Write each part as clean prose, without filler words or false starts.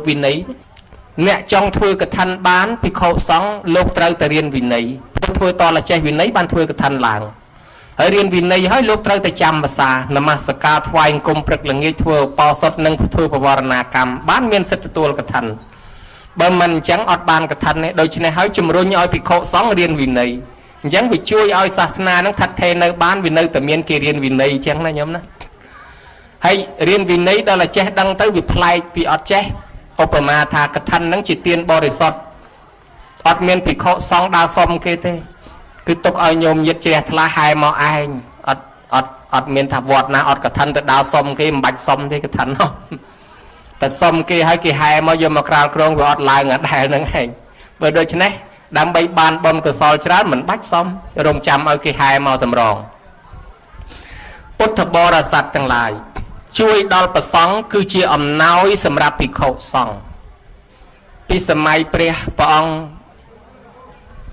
វិន័យអ្នកចង់ធ្វើកថាបានភិក្ខុសង្ឃលោកត្រូវតែរៀនវិន័យធ្វើតលចេះវិន័យបានធ្វើកថាឡើងហើយរៀនវិន័យហើយលោកត្រូវតែចាំភាសានមស្ការថ្វាយអង្គមព្រឹកល្ងាចធ្វើបោសុតនិងធ្វើបវរណាកម្មបានមានសិទ្ធិទទួលកថាបើមិនអញ្ចឹងអត់បានកថាទេដូច្នេះហើយជំរុញឲ្យភិក្ខុសង្ឃរៀនវិន័យអញ្ចឹងវាជួយឲ្យសាសនានឹងថិតថេរនៅបានវានៅតែមានគេរៀនវិន័យអញ្ចឹងណាញោមណាហើយរៀនវិន័យដល់តែចេះដឹងទៅវាប្លែកពីអត់ចេះឧបមាថាកថានឹងជាទានបរិសុទ្ធអត់មានភិក្ខុសង្ឃដើរសុំគេទេគឺទុកឲ្យញោមញាតជ្រះថ្លាហែមកឯងអត់មានថាវត្តណាអត់កថាទៅដើរសុំគេមិនបាច់សុំទេកថានោះតែសុំគេឲ្យគេហែមកយកមកក្រាលក្រងវាអត់ឡើងអត់ដែលនឹងឯងបើដូច្នេះដើម្បីបានបុណ្យកុសលច្រើនមិនបាច់សុំរងចាំឲ្យគេហែមកតម្រងពុទ្ធបរិស័ទទាំងឡាយជួយដល់ព្រះសង្ឃគឺជាអំណោយសម្រាប់ភិក្ខុសង្ឃពីសម័យព្រះអង្គ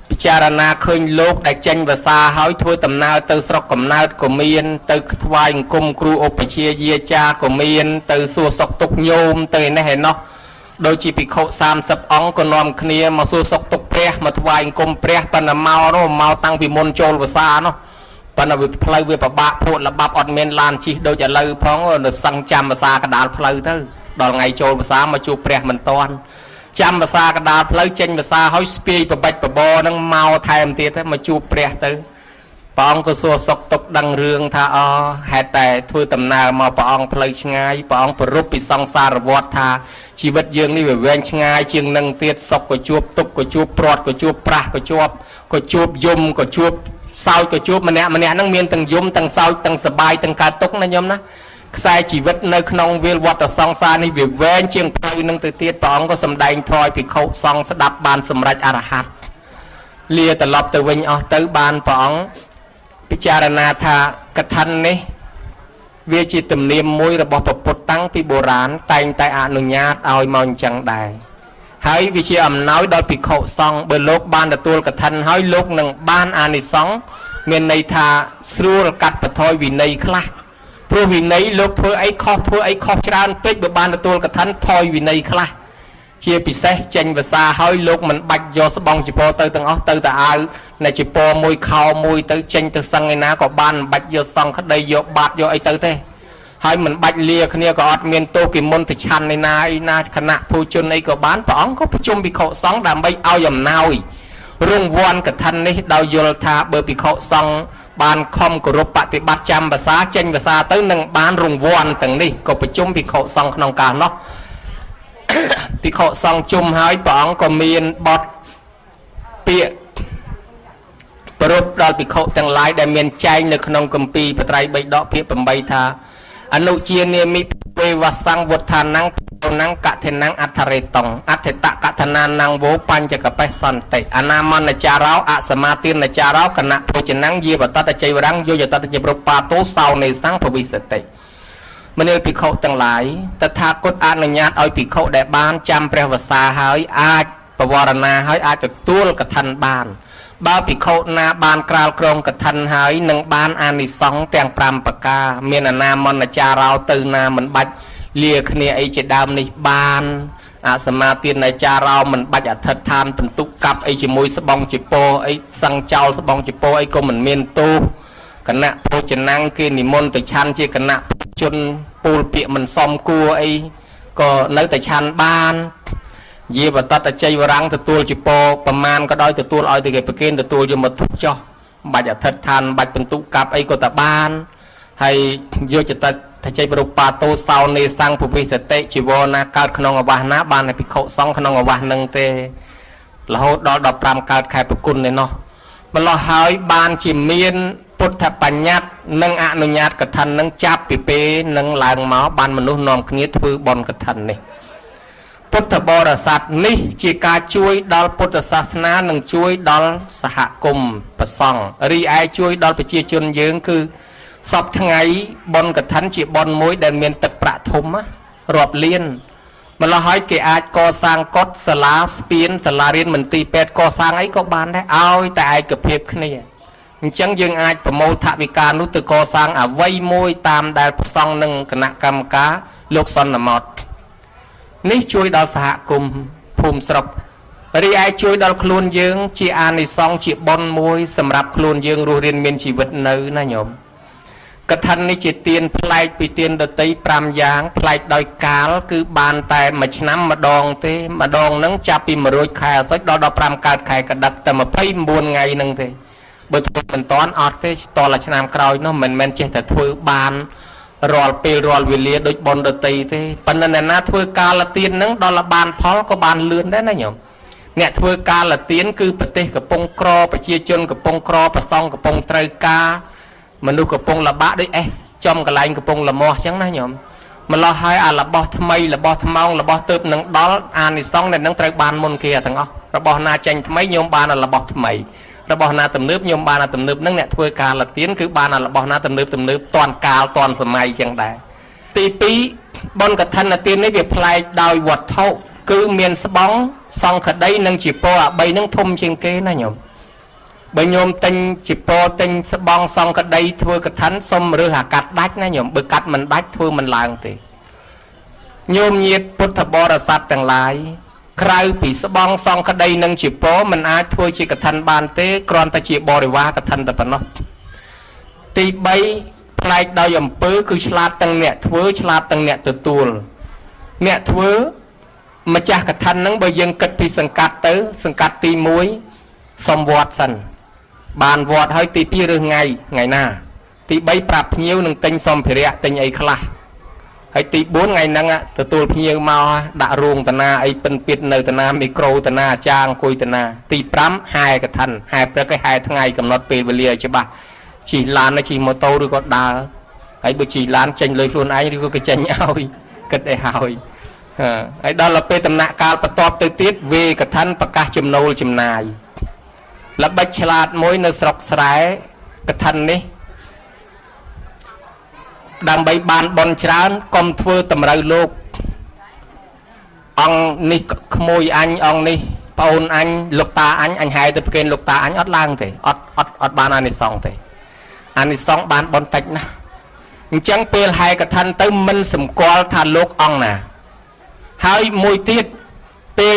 ពិចារណាឃើញលោកដែលចេញភាសាហើយធ្វើដំណើរទៅស្រុកកំណើតក៏មានទៅថ្វាយអង្គមគ្រូឧបជាយាចាក៏មានទៅសួរសុខទុក្ខញោមទៅនេះឯណោះដូចជាភិក្ខុ30អង្គក៏នាំគ្នាមកសួរសុខទុក្ខព្រះមកថ្វាយអង្គមព្រះប៉ុន្តែមកតាំងពីមុនចូលភាសានោះប៉ុន្តែវាផ្លូវវាពិបាកព្រួតល្បាប់អត់មានឡានជិះដូចឥឡូវផងនៅសឹងចាំភាសាកដាលផ្លូវទៅដល់ថ្ងៃចូលភាសាមកជួបព្រះមិនតាន់ចាំភាសាកដាលផ្លូវចេញភាសាហើយស្ពាយប្របាច់បបរនឹងមកថែមទៀតទៅមកជួបព្រះទៅព្រះអង្គក៏សួរសុខទុក្ខដឹងរឿងថាហេតុតែធ្វើដំណើរមកព្រះអង្គផ្លូវឆ្ងាយព្រះអង្គប្រពៃពីសង្សារវដ្តថាជីវិតយើងនេះវាវែងឆ្ងាយជាងនឹងទៀតសុខក៏ជួបទុក្ខក៏ជួបព្រាត់ក៏ជួបប្រាស់ក៏ជួបយំក៏ជួបសោចក៏ជួបម្នាក់ហ្នឹងមានទាំងយំទាំងសោចទាំងសបាយទាំងកើតទុក្ខណាញោមណាខ្សែជីវិតនៅក្នុងវាលវដ្តសង្សារនេះវាវែងជាងផ្លូវនឹងទៅទៀតព្រះអង្គក៏សម្ដែងធម៌ភិក្ខុសង្ឃស្ដាប់បានសម្រេចអរហន្តលាត្រឡប់ទៅវិញអស់ទៅបានព្រះអង្គពិចារណាថាកថានេះវាជាទំនៀមមួយរបស់ព្រះពុទ្ធតាំងពីបុរាណតែងតែអនុញ្ញាតឲ្យមកអញ្ចឹងដែរហើយវាជាអំណោយដល់ភិក្ខុសង្ឃបើលោកបានទទួលកថាហើយលោកនឹងបានអានិសង្ឃមានន័យថាស្រួលកាត់បន្ថយវិន័យខ្លះព្រោះវិន័យលោកធ្វើអីខុសច្រើនពេកបើបានទទួលកថាថយវិន័យខ្លះជាពិសេសចេញភាសាហើយលោកមិនបាច់យកស្បង់ចពោទៅទាំងអស់ទៅតែអាវនៃចពោមួយខោមួយទៅចេញទៅសឹងឯណាក៏បានមិនបាច់យកសង្ឃក្តីយកបាតយកអីទៅទេហើយមិនបាច់លាគ្នាក៏អត់មានទោសគេមុនទៅឆាន់ឯណាគណៈភូជនអីក៏បានព្រះអង្គក៏ប្រជុំភិក្ខុសង្ឃដើម្បីឲ្យអំណោយរង្វាន់កថានេះដោយយល់ថាបើភិក្ខុសង្ឃបានខំគោរពបប្រតិបត្តិចាំភាសាចេញភាសាទៅនឹងបានរង្វាន់ទាំងនេះក៏ប្រជុំភិក្ខុសង្ឃក្នុងកាលនោះភិក្ខុសង្ឃជុំហើយព្រះអង្គក៏មានបទពាក្យប្រពដល់ភិក្ខុទាំងឡាយដែលមានចែងនៅក្នុងគម្ពីរបត្រៃបិដកភាគ8ថាអនុជានាមិវេវសង្ឃវុទ្ធានំនំកថេនំអថរេតងអថេតកថនានំវោបញ្ចកបេសន្តិអនាមនចារោអសមាទានចារោគណៈភោជនំយាបតតជ័យវរំយោយតតជប្របាតោសោនេសង្ឃភវិសតិមនាលភិក្ខុទាំងឡាយតថាគតអនុញ្ញាតឲ្យភិក្ខុដែលបានចាំព្រះវស្សាហើយអាចបវរណាហើយអាចទទួលកថាបានបើភិក្ខុណាបានក្រាលក្រងកថាហើយនឹងបានអានិសង្ឃទាំង5ប្រការមានអនាមនចារោទៅណាមិនបាច់លាគ្នាអីជាដើមនេះបានអសមាទានចារោមិនបាច់អធិដ្ឋានបន្ទុកកាប់អីជាមួយស្បង់ចពោអីសឹងចោលស្បង់ចពោអីក៏មិនមានទោសគណៈភោជនាំងគេនិមន្តទៅឆាន់ជាគណៈជនពូលពាកមិនសមគួរអីក៏នៅតែឆាន់បានយាបតតជ័យវរំទទួលចពោប្រមាណក៏ដោយទទួលឲ្យទៅគេប្រគេនទទួលយកមកទុកចោះបាច់អធិដ្ឋានបាច់បន្ទុកកាប់អីក៏តែបានហើយយកចិត្តថាជ័យប្របាតោសោនេសង្ឃភវិសតិជីវរណាកើតក្នុងអវាសណាបានតែភិក្ខុសង្ឃក្នុងអវាសនឹងទេរហូតដល់15កើតខែប្រគុណនេះនោះម្ល៉េះហើយបានជាមានពុទ្ធបញ្ញត្តិនិងអនុញ្ញាតកថានឹងចាប់ពីពេលនឹងឡើងមកបានមនុស្សនាំគ្នាធ្វើបុណ្យកថានេះពុទ្ធបរិស័ទនេះជាការជួយដល់ពុទ្ធសាសនានិងជួយដល់សហគមន៍ប្រសង់រីឯជួយដល់ប្រជាជនយើងគឺសពថ្ងៃបុណ្យកឋិនជាបុណ្យមួយដែលមានទឹកប្រាក់ធំរាប់លានម្ល៉េះហើយគេអាចកសាងកុដិសាលាស្ពានសាលារៀនមន្ទីរពេទ្យកសាងអីក៏បានដែរឲ្យតែឯកភាពគ្នាអញ្ចឹងយើងអាចប្រមូលថវិកានោះទៅកសាងអ្វីមួយតាមដែលប្រសង់និងគណៈកម្មការលោកសន្មត នេះជួយដល់សហគមន៍ភូមិស្រុករីឯជួយដល់ខ្លួនយើងជាអានិសង្សជាបុណ្យមួយសម្រាប់ខ្លួនយើងរស់រានមានជីវិតនៅណាញោមកថានេះជាទានប្លែកពីទានដតី5យ៉ាងប្លែកដោយកាលគឺបានតែមួយឆ្នាំម្ដងទេម្ដងហ្នឹងចាប់ពី100ខែអាសត់ដល់15កើតខែកដឹកតែ29ថ្ងៃហ្នឹងទេបើធ្វើមិនតាន់អត់ទេតលឆ្នាំក្រោយនោះមិនមែនចេះតែធ្វើបានរាល់ពេលរាល់វេលាដូចបុណ្យដតីទេប៉ុន្តែអ្នកណាធ្វើកាលទានហ្នឹងដល់បានផលក៏បានលឿនដែរណាញោមអ្នកធ្វើកាលទានគឺប្រទេសកំពុងក្រប្រជាជនកំពុងក្រប្រសង់កំពុងត្រូវការមនុស្សកំពុងលបាក់ដូចចំកន្លែងកំពុងលមាស់អញ្ចឹងណាញោមម្លោះហើយអារបស់ថ្មីរបស់ថ្មោងរបស់ទៅនឹងដល់អានិសង្សដែលនឹងត្រូវបានមុនគេទាំងអស់របស់ណាចេញថ្មីញោមបានរបស់ថ្មីរបស់ណាទំនើបញោមបានទំនើបនឹងអ្នកធ្វើកាលទានគឺបានរបស់ណាទំនើបតាន់កាលតាន់សម័យអញ្ចឹងដែរទី2បុណ្យកឋិនទាននេះវាប្លែកដោយវត្ថុគឺមានស្បង់សង្ឃដីនិងជាពរអា3នឹងធំជាងគេណាញោមបើញោមទិញជាពរទិញស្បង់សង្ឃដីធ្វើកឋិនសុំរើសអាកាត់ដាច់ណាញោមបើកាត់មិនដាច់ធ្វើមិនឡើងទេញោមញាតិពុទ្ធបរិស័ទទាំងឡាយក្រៅពីស្បង់សង្ឃដីនិងជាពរមិនអាចធ្វើជាកឋិនបានទេគ្រាន់តែជាបរិវារកឋិនតែប៉ុណ្ណោះទី3ប្លែកដោយអំពើគឺឆ្លាតទាំងអ្នកធ្វើឆ្លាតទាំងអ្នកទទួលអ្នកធ្វើម្ចាស់កឋិនហ្នឹងបើយើងគិតពីសង្កាត់ទៅសង្កាត់ទី1សុំវត្តសិនបានវត្តហើយទី2រើសថ្ងៃណាទី3ប្រាប់ភ្ញៀវនឹងទិញសម្ភារៈទិញអីខ្លះហើយទី4ថ្ងៃហ្នឹងទទួលភ្ញៀវមកដាក់រោងតាណាអីពិនពៀតនៅតាណាមីក្រូតាណាអាចារ្យអង្គុយតាណាទី5ហែកឋិនហែព្រឹកហែថ្ងៃកំណត់ពេលវេលាឲ្យច្បាស់ជិះឡានជិះម៉ូតូឬក៏ដើរហើយបើជិះឡានចេញលុយខ្លួនឯងឬក៏គេចេញឲ្យគិតឲ្យហើយហើយដល់ពេលដំណាក់កាលបន្ទាប់ទៅទៀតវេកឋិនប្រកាសចំណូលចំណាយល្បិចឆ្លាតមួយនៅស្រុកស្រែកឋិននេះដើម្បីបានបនច្រើនកុំធ្វើតម្រូវលោកអង្គនេះក្មួយអញអង្គនេះប្អូនអញលោកតាអញហែទៅប្រគេនលោកតាអញអត់ឡើងទេអត់បានអានិសង្សទេអានិសង្សបានបនតិចណាស់អញ្ចឹងពេលហែកឋិនទៅមិនសម្គាល់ថាលោកអង្គណាហើយមួយទៀតពេល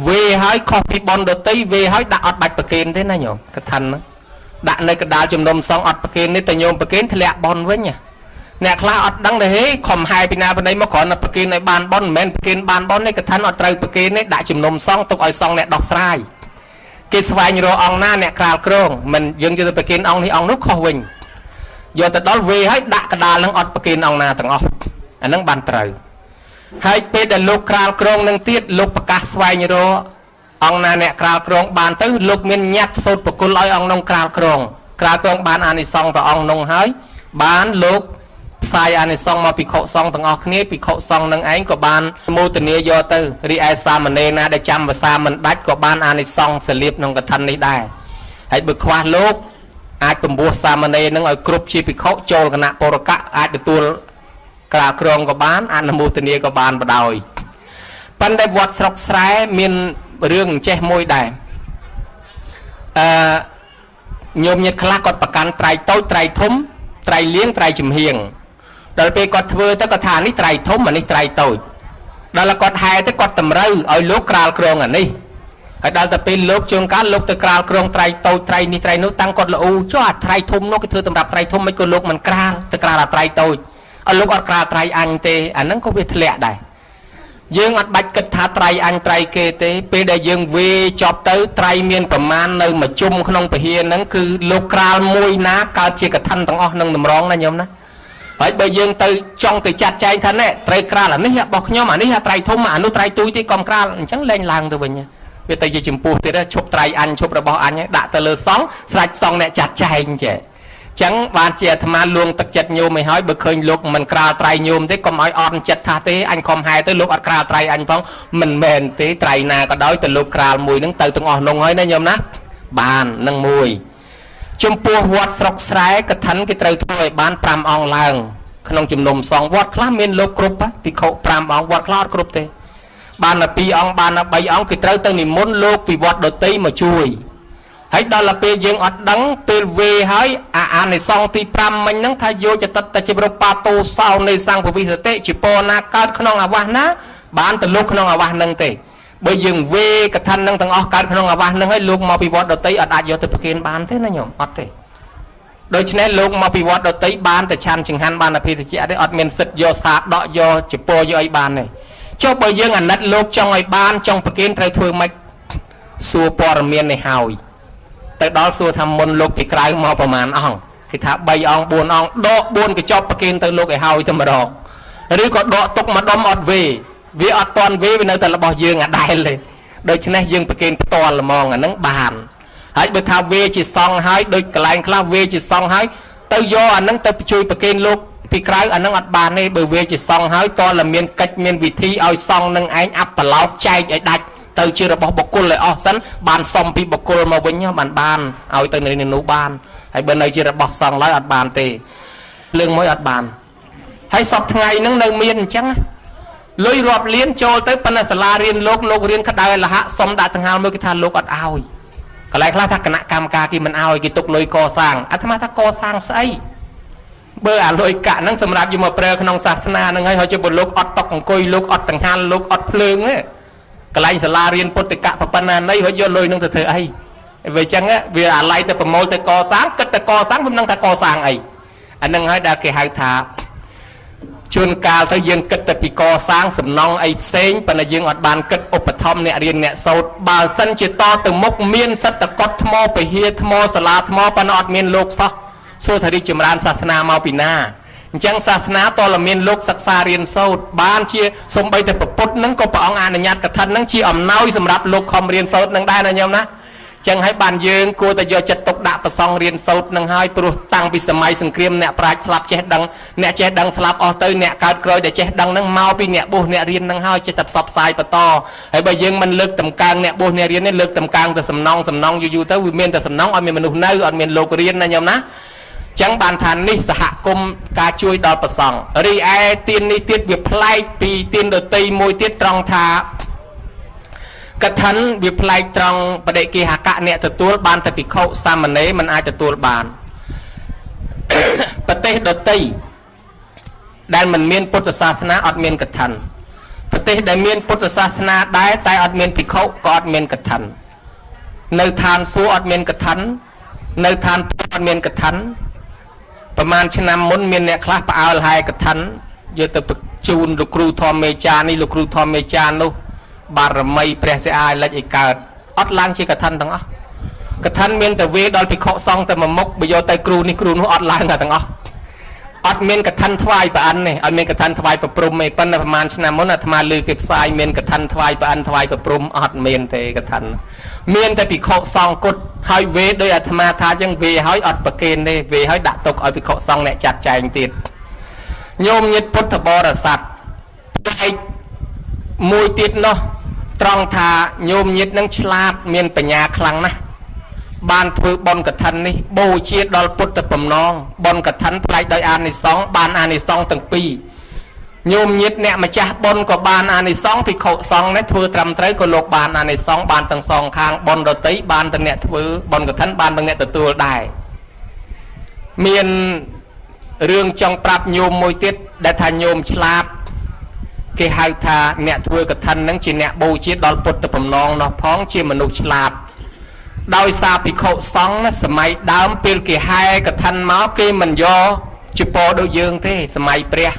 វេហើយខុសពីបនដតីវេហើយដាក់អត់បាច់ប្រគេនទេណាញោមកឋិនហ្នឹងដាក់នៅកណ្ដាលជំនុំសង្ឃអត់ប្រគេននេះតែញោមប្រគេនធ្លាក់បនវិញអ្នកខ្លះអត់ដឹងទេហេខំហែពីណាពីណីមកគ្រាន់តែប្រគេនឲ្យបានបនមិនមែនប្រគេនបានបននេះកឋិនអត់ត្រូវប្រគេននេះដាក់ជំនុំសង្ឃទុកឲ្យសង្ឃអ្នកដោះស្រាយគេស្វែងរកអង្គណាអ្នកក្រាលក្រងមិនយើងយកទៅប្រគេនអង្គនេះអង្គនោះខុសវិញយកទៅដល់វេហើយដាក់កណ្ដាលនឹងអត់ប្រគេនអង្គណាទាំងអស់អាហ្នឹងបានត្រូវហើយពេលដែលលោកក្រាលក្រងនឹងទៀតលោកប្រកាសស្វែងរកអង្គណាអ្នកក្រាលក្រងបានទៅលោកមានញាត់សូត្រប្រគល់ឲ្យអង្គនោះក្រាលក្រងបានអានិសង្សទៅអង្គនោះហើយបានលោកផ្សាយអានិសង្សមកភិក្ខុសង្ឃទាំងអស់គ្នាភិក្ខុសង្ឃនឹងឯងក៏បានមោទនាយកទៅរីឯសាមណេរណាដែលចាំភាសាមិនដាច់ក៏បានអានិសង្សសលៀបក្នុងកឋិននេះដែរហើយបើខ្វះលោកអាចពំពោះសាមណេរនឹងឲ្យគ្រប់ជាភិក្ខុចូលគណៈបរកៈអាចទទួលក្រាលក្រងក៏បានអនុមោទនាក៏បានបដ ாய் ប៉ុន្តែវត្តស្រុកស្រែមានរឿងចេះមួយដែរញោមញាតិខ្លះគាត់ប្រកាន់ត្រៃតូចត្រៃធំត្រៃលៀងត្រៃចំហៀងដល់ពេលគាត់ធ្វើទៅគាត់ថានេះត្រៃធំអានេះត្រៃតូចដល់គាត់ហែទៅគាត់តម្រូវឲ្យលោកក្រាលក្រងអានេះហើយដល់តែពេលលោកជួនកាលលោកទៅក្រាលក្រងត្រៃតូចត្រៃនេះត្រៃនោះតាំងគាត់ល្អូចុះអាត្រៃធំនោះគេធ្វើសម្រាប់ត្រៃធំមិនក៏លោកមិនក្រាលទៅក្រាលអាត្រៃតូចឲ្យលោកអត់ក្រាលត្រៃអញទេអាហ្នឹងក៏វាធ្លាក់ដែរយើងអត់បាច់គិតថាត្រៃអញត្រៃគេទេពេលដែលយើងវេចប់ទៅត្រៃមានប្រមាណនៅមួយជុំក្នុងពហិហ្នឹងគឺលោកក្រាលមួយណាកើតជាកឋិនទាំងអស់នឹងតម្រងណាញោមណាហើយបើយើងទៅចង់ទៅចាត់ចែងថាណែត្រូវក្រាលអានេះរបស់ខ្ញុំអានេះអាត្រៃធំអានោះត្រៃទូចទេកុំក្រាលអញ្ចឹងលែងឡើងទៅវិញវាទៅជាចម្ពោះទៀតឈប់ត្រៃអញឈប់របស់អញដាក់ទៅលើសង្ឃស្រេចសង្ឃអ្នកចាត់ចែងចេះចឹងបានជាអាត្មាលួងទឹកចិត្តញោមឲ្យហើយបើឃើញលោកមិនក្រាលត្រៃញោមទេកុំឲ្យអន់ចិត្តថាទេអញខំហែទៅលោកអត់ក្រាលត្រៃអញផងមិនមែនទេត្រៃណាក៏ដោយទៅលោកក្រាលមួយហ្នឹងទៅទាំងអស់នោះហើយណាញោមណាបាននឹងមួយចំពោះវត្តស្រុកស្រែកឋិនគេត្រូវធ្វើឲ្យបាន5អង្គឡើងក្នុងជំនុំសង្ឃវត្តខ្លះមានលោកគ្រប់ភិក្ខុ5អង្គវត្តខ្លះអត់គ្រប់ទេបានតែ2អង្គបានតែ3អង្គគឺត្រូវទៅនិមន្តលោកពីវត្តដទៃមកជួយហើយដល់ពេលយើងអត់ដឹងពេលវេហើយអានិសង្ឃទី5មិញហ្នឹងថាយកចតតជីវរបាតោសោនៃសង្ឃពវិសតិជាពរណាកើតក្នុងអាវាសណា bán từ lúc không vào nâng tê bây giờ về cái thân nâng thằng óc không vào nâng ấy lúc mà bị vót đầu tây ở đại do từ kiên bán thế này nhom ọt thế đôi chân lúc mà bị vót đầu tây bán từ chan chừng han bán là phi thì chị đấy ọt miền sệt do sạt đọ do chụp po do ấy bán này cho bây giờ ngàn nát lúc trong ấy bán trong kiên trai thôi mày xua po miền này hào tới đó xua thầm môn lúc bị cài mauประมาณ ong thì thả bay ong buồn ong đọ buồn cái cho kiên tới lúc ấy hào cho mà đọ rồi có đọ tục mà đom ọt về vì ọt toàn về bên nơi ta là bỏ dương à đạiเลยโดยฉะนั้นdươngไปเกณฑ์ตัวละมองอ่ะนั่งบานให้ไปทำเวจีซองให้โดยกลายคลาเวจีซองให้เตยออันนั่งเตยไปช่วยไปเกณฑ์ลูกปีกลายอันนั่งอัดบานนี่เบอร์เวจีซองให้ตัวละเมียนกัดเมียนวิธีเอาซองนั่งไอ้อัปปะเล้าใจไอ้ดัดเตยชื่อระบบบกุลเลยอ๋อสันบานซอมปีบกุลมาวันนี้บานเอาเตยในนูบานให้เบอร์ในชื่อระบบซองร้อยอัดบานเตเรื่องไม่อัดบานให้สอบไงนั่งในเมียนจังลอยรอบเลี้ยนโจลเต้ปนัสลาเรียนโลกเรียนขดายละฮะสมดาทั้งหาเมื่อกี้ทานโลกอัดเอาก็ไรคลาทักคณะกรรมการที่มันเอากี่ตกลอยก่อสร้างอัตมาถ้าก่อสร้างไซเบอร์ลอยกะนั่งสำหรับอยู่มาเปรย์ขนมศาสนาหนึ่งให้เขาจะบนโลกอัดตกของกุยโลกอัดทั้งหาโลกอัดเพลิงเนี่ยก็ไรสลาเรียนปุตติกะปปนาในเขาโยนลอยนั่งเถอะไอ้เวจังเนี่ยเวลาไรแต่ประโมลแต่ก่อสร้างก็แต่ก่อสร้างผมนั่งแต่ก่อสร้างไอ้อันนั่งให้ดาเกหายถาชวนกาลถ้ายังกิดแต่ปีกอสร้างสำนองไอ้เซ้งปนยังอดบานกิดอุปธรรมเนี่ยเรียนเนี่ยโสดบาสันจิตต่อตึงมกเมียนสัตตกตทมไปเฮียทมสลาทมปนอดเมียนโลกซะสู้ทริจมรานศาสนามาปีหน้าจังศาสนาตอละเมียนโลกศึกษาเรียนโสดบ้านเชี่ยสมใบแต่ประพุทธนั่งก็ประองอนุญาตกระทันนั่งเชี่ยอ่ำเน่าสำหรับโลกคอมเรียนโสดนั่งได้นะโยมนะจังให้บานยืงกูแต่โยจะตกดาประซองเรียนโสดนั่งให้ปลุกตั้งปีสมัยสังเกตเนี่ยปลายสลับเจดังเนี่ยเจดังสลับออเตอร์เนี่ยการกรอยแต่เจดังนั่งเมาปีเนี่ยบุเนี่ยเรียนนั่งให้จะตัดสอบสายปะต่อให้บานยืงมันเลิกตำกลางเนี่ยบุเนี่ยเรียนเนี่ยเลิกตำกลางแต่สำนองอยู่แต่วิเมียนแต่สำนองเอาเมียนมนุษย์เนื้อเอาเมียนโลกเรียนนะโยมนะจังบานทันนี่สหกรมการช่วยดอลประซองรีไอตีนนี่ติดเวียพลายปีตีนโดยตีมวยติดตรองทากระทันวิพลายตรองประเดกิหากะเนี่ยตัวบานแต่ปิเขาสามเณรมันอาจจะตัวบานประเทศดตีได้มันเมียนพุทธศาสนาอดเมียนกระทันประเทศได้เมียนพุทธศาสนาได้แต่อดเมียนปิเขาก็อดเมียนกระทันในทานสู้อดเมียนกระทันในทานอดเมียนกระทันประมาณชนะมุนเมียนเนี่ยคลาปเอาลายกระทันเยอะแต่จูนลูกครูทอมเมจานี่ลูกครูทอมเมจานุบารมีเปรียเสียละอีกเกิดอัดล้างชีกระทันทั้งอ๋อกระทันเมียนแต่เวดอลไปเคาะซองแต่มามกไปโยไตครูนี่ครูนู้อัดล้างกันทั้งอ๋ออัดเมียนกระทันทวายปะอันเนี่ยอัดเมียนกระทันทวายปะปรุมไม่ปั้นประมาณชนะมุนอัตมาลือเก็บทรายเมียนกระทันทวายปะอันทวายปะปรุมอัดเมียนแต่กระทันเมียนแต่ไปเคาะซองกดหอยเวโดยอัตมาทายังเวหอยอัดปะเกนเลยเวหอยดักตกเอาไปเคาะซองเนี่ยจัดใจติดโยมยึดพุทธบริษัทไอ้มวยติดเนาะตรองทาโยมยิดนั่งฉลาดเมียนปัญญาคลังนะบ้านถือบอลกระทันนี่โบเชียดอลพุทธปมน้องบอลกระทันปลายโดยอานิสองบ้านอานิสองตั้งปีโยมยิดเนี่ยมาจ้าบอลกับบานอานิสองพิโคสองเนี่ยถือตรำไตรก็โลกบานอานิสองบานตั้งสองข้างบอลโดติบานตั้งเนี่ยถือบอลกระทันบานตั้งเนี่ยตัวได้เมียนเรื่องจงปรับโยมมวยติดได้ทานโยมฉลาดเกี่ยหายทาเนี่ยถือกระทันนั่งจีเนี่ยโบเชียดอลพุทธปมน้องเนาะพ้องเชี่ยมนุษย์ฉลาดโดยซาปิโคสองนะสมัยดาวเปลี่ยนเกี่ยให้กระทันม้าเกี่ยมันย่อจุปอโดยยืงเท่สมัยเปรีย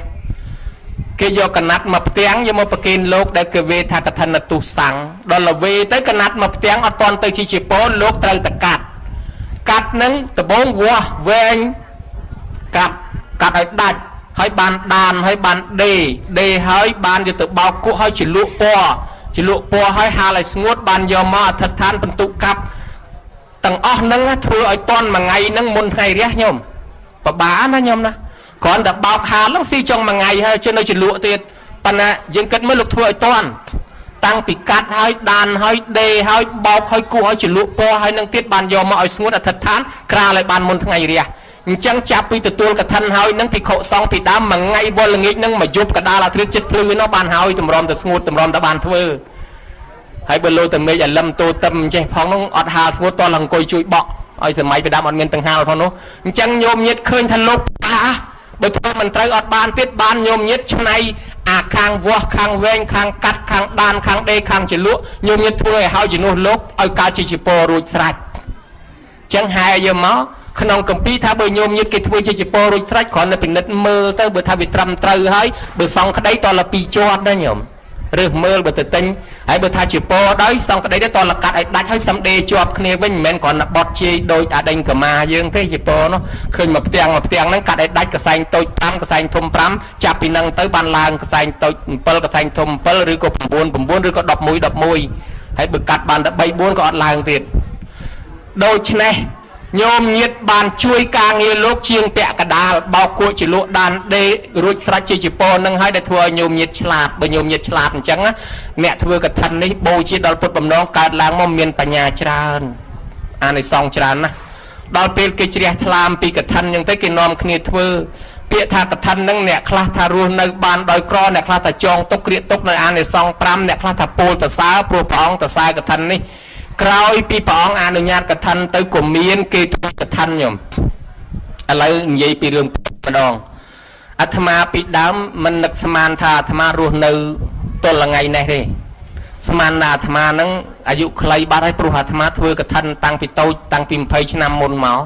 เกี่ยย่อกันนัดมาเตียงยังมาประกินโลกได้เกิดเวทากระทันตุสังดอลเวได้กันนัดมาเตียงเอาตอนเตยชิปอโลกเตยตะกัดนั้นตะบงวัวเวงกัดไอ้ดัดให้บานดานให้บานเดให้บานจะตะเบากุให้จิลุปัวให้หาอะไรสงดบานยอมมาทัดทานบรรทุกกับตั้งอ้อนั่งถือไอ้ต้นมาไงนั่งมุนไงเรียกโยมปะบ้านะโยมนะก่อนแต่เบาหาลังซีจงมาไงให้จนเราจิลุเตียปนะยังเกิดไม่ลุกถือไอ้ต้นตั้งปีกัดให้ดานให้เดให้เบาให้กุให้จิลุปัวให้นั่งเตียบานยอมมาไอ้สงดทัดทานกราอะไรบานมุนไงเรียจังจับไปตัวกระทันหายนั่งพิโคสองพิดามมังไงบอลงินั่งมายุบกระดาลาทริจิตพลื้นนอบานหายตุ่มรอมแต่สงดตุ่มรอมแต่บานเถื่อให้บอลโลแต่เมย์อย่าลำตัวเต็มใจพองน้องอดหาสงดตอนหลังกอยจุยเบาไอ้สมัยไปดามอดเงินต่างหากพอนุจังโยมยึดคืนทะลุป่า បើធ្វើមិនត្រូវអត់បានទៀតបានញោមញាតឆ្នៃអាខាងវាស់ខាងវែងខាងកាត់ខាងដានខាងដេខាងចលក់ញោមញាតធ្វើឲ្យហើយជំនួសលោកឲ្យកើតជាចពោរួចស្រេចចឹងហើយយកមកក្នុងកម្ពីថាបើញោមញាតគេធ្វើជាចពោរួចស្រេចគ្រាន់តែពិនិត្យមើលទៅបើថាវាត្រឹមត្រូវហើយបើសងក្តីតលពីជាប់ដែរញោមរើសមើលបើទៅទិញហើយបើថាជាពោដោយសងក្តីទៅតលកាត់ឲ្យដាច់ហើយសំដេជាប់គ្នាវិញមិនមែនគ្រាន់តែបត់ជាយដូចអាដេញកម្មាយើងទេជាពោនោះឃើញមកផ្ទាំងហ្នឹងកាត់ឲ្យដាច់កសែងតូច5កសែងធំ5ចាប់ពីហ្នឹងទៅបានឡើងកសែងតូច7កសែងធំ7ឬក៏9 9ឬក៏11 11ហើយបើកាត់បានតែ3 4ក៏អត់ឡើងទៀតដូច្នេះញោមញាតបានជួយការងារលោកជាងពាក់កដាលបោកគួចជាលក់ដានដេរួចស្រេចជាចពោនឹងហើយដែលធ្វើឲ្យញោមញាតឆ្លាតបើញោមញាតឆ្លាតអញ្ចឹងអ្នកធ្វើកឋិននេះបូជាដល់ពុទ្ធបំណងកើតឡើងមកមានបញ្ញាច្រើនអានិសង្សច្រើនណាស់ដល់ពេលគេជ្រះថ្លាមពីកឋិនអញ្ចឹងទៅគេនាំគ្នាធ្វើពាក្យថាកឋិនហ្នឹងអ្នកខ្លះថារស់នៅបានដោយក្រអ្នកខ្លះថាចងទុកក្រៀកទុកនៅអានិសង្ស5អ្នកខ្លះថាពោលតសើព្រោះព្រះអង្គតសើកឋិននេះក្រោយពីព្រះអង្គអនុញ្ញាតកឋិនទៅក៏មានគេធ្វើកឋិនញោមឥឡូវនិយាយពីរឿងម្ដងអាត្មាពីដើមមិននឹកស្មានថាអាត្មារស់នៅទល់ថ្ងៃនេះទេស្មានថាអាត្មាហ្នឹងអាយុខ្លីបាត់ហើយព្រោះអាត្មាធ្វើកឋិនតាំងពីតូចតាំងពី20ឆ្នាំមុនមក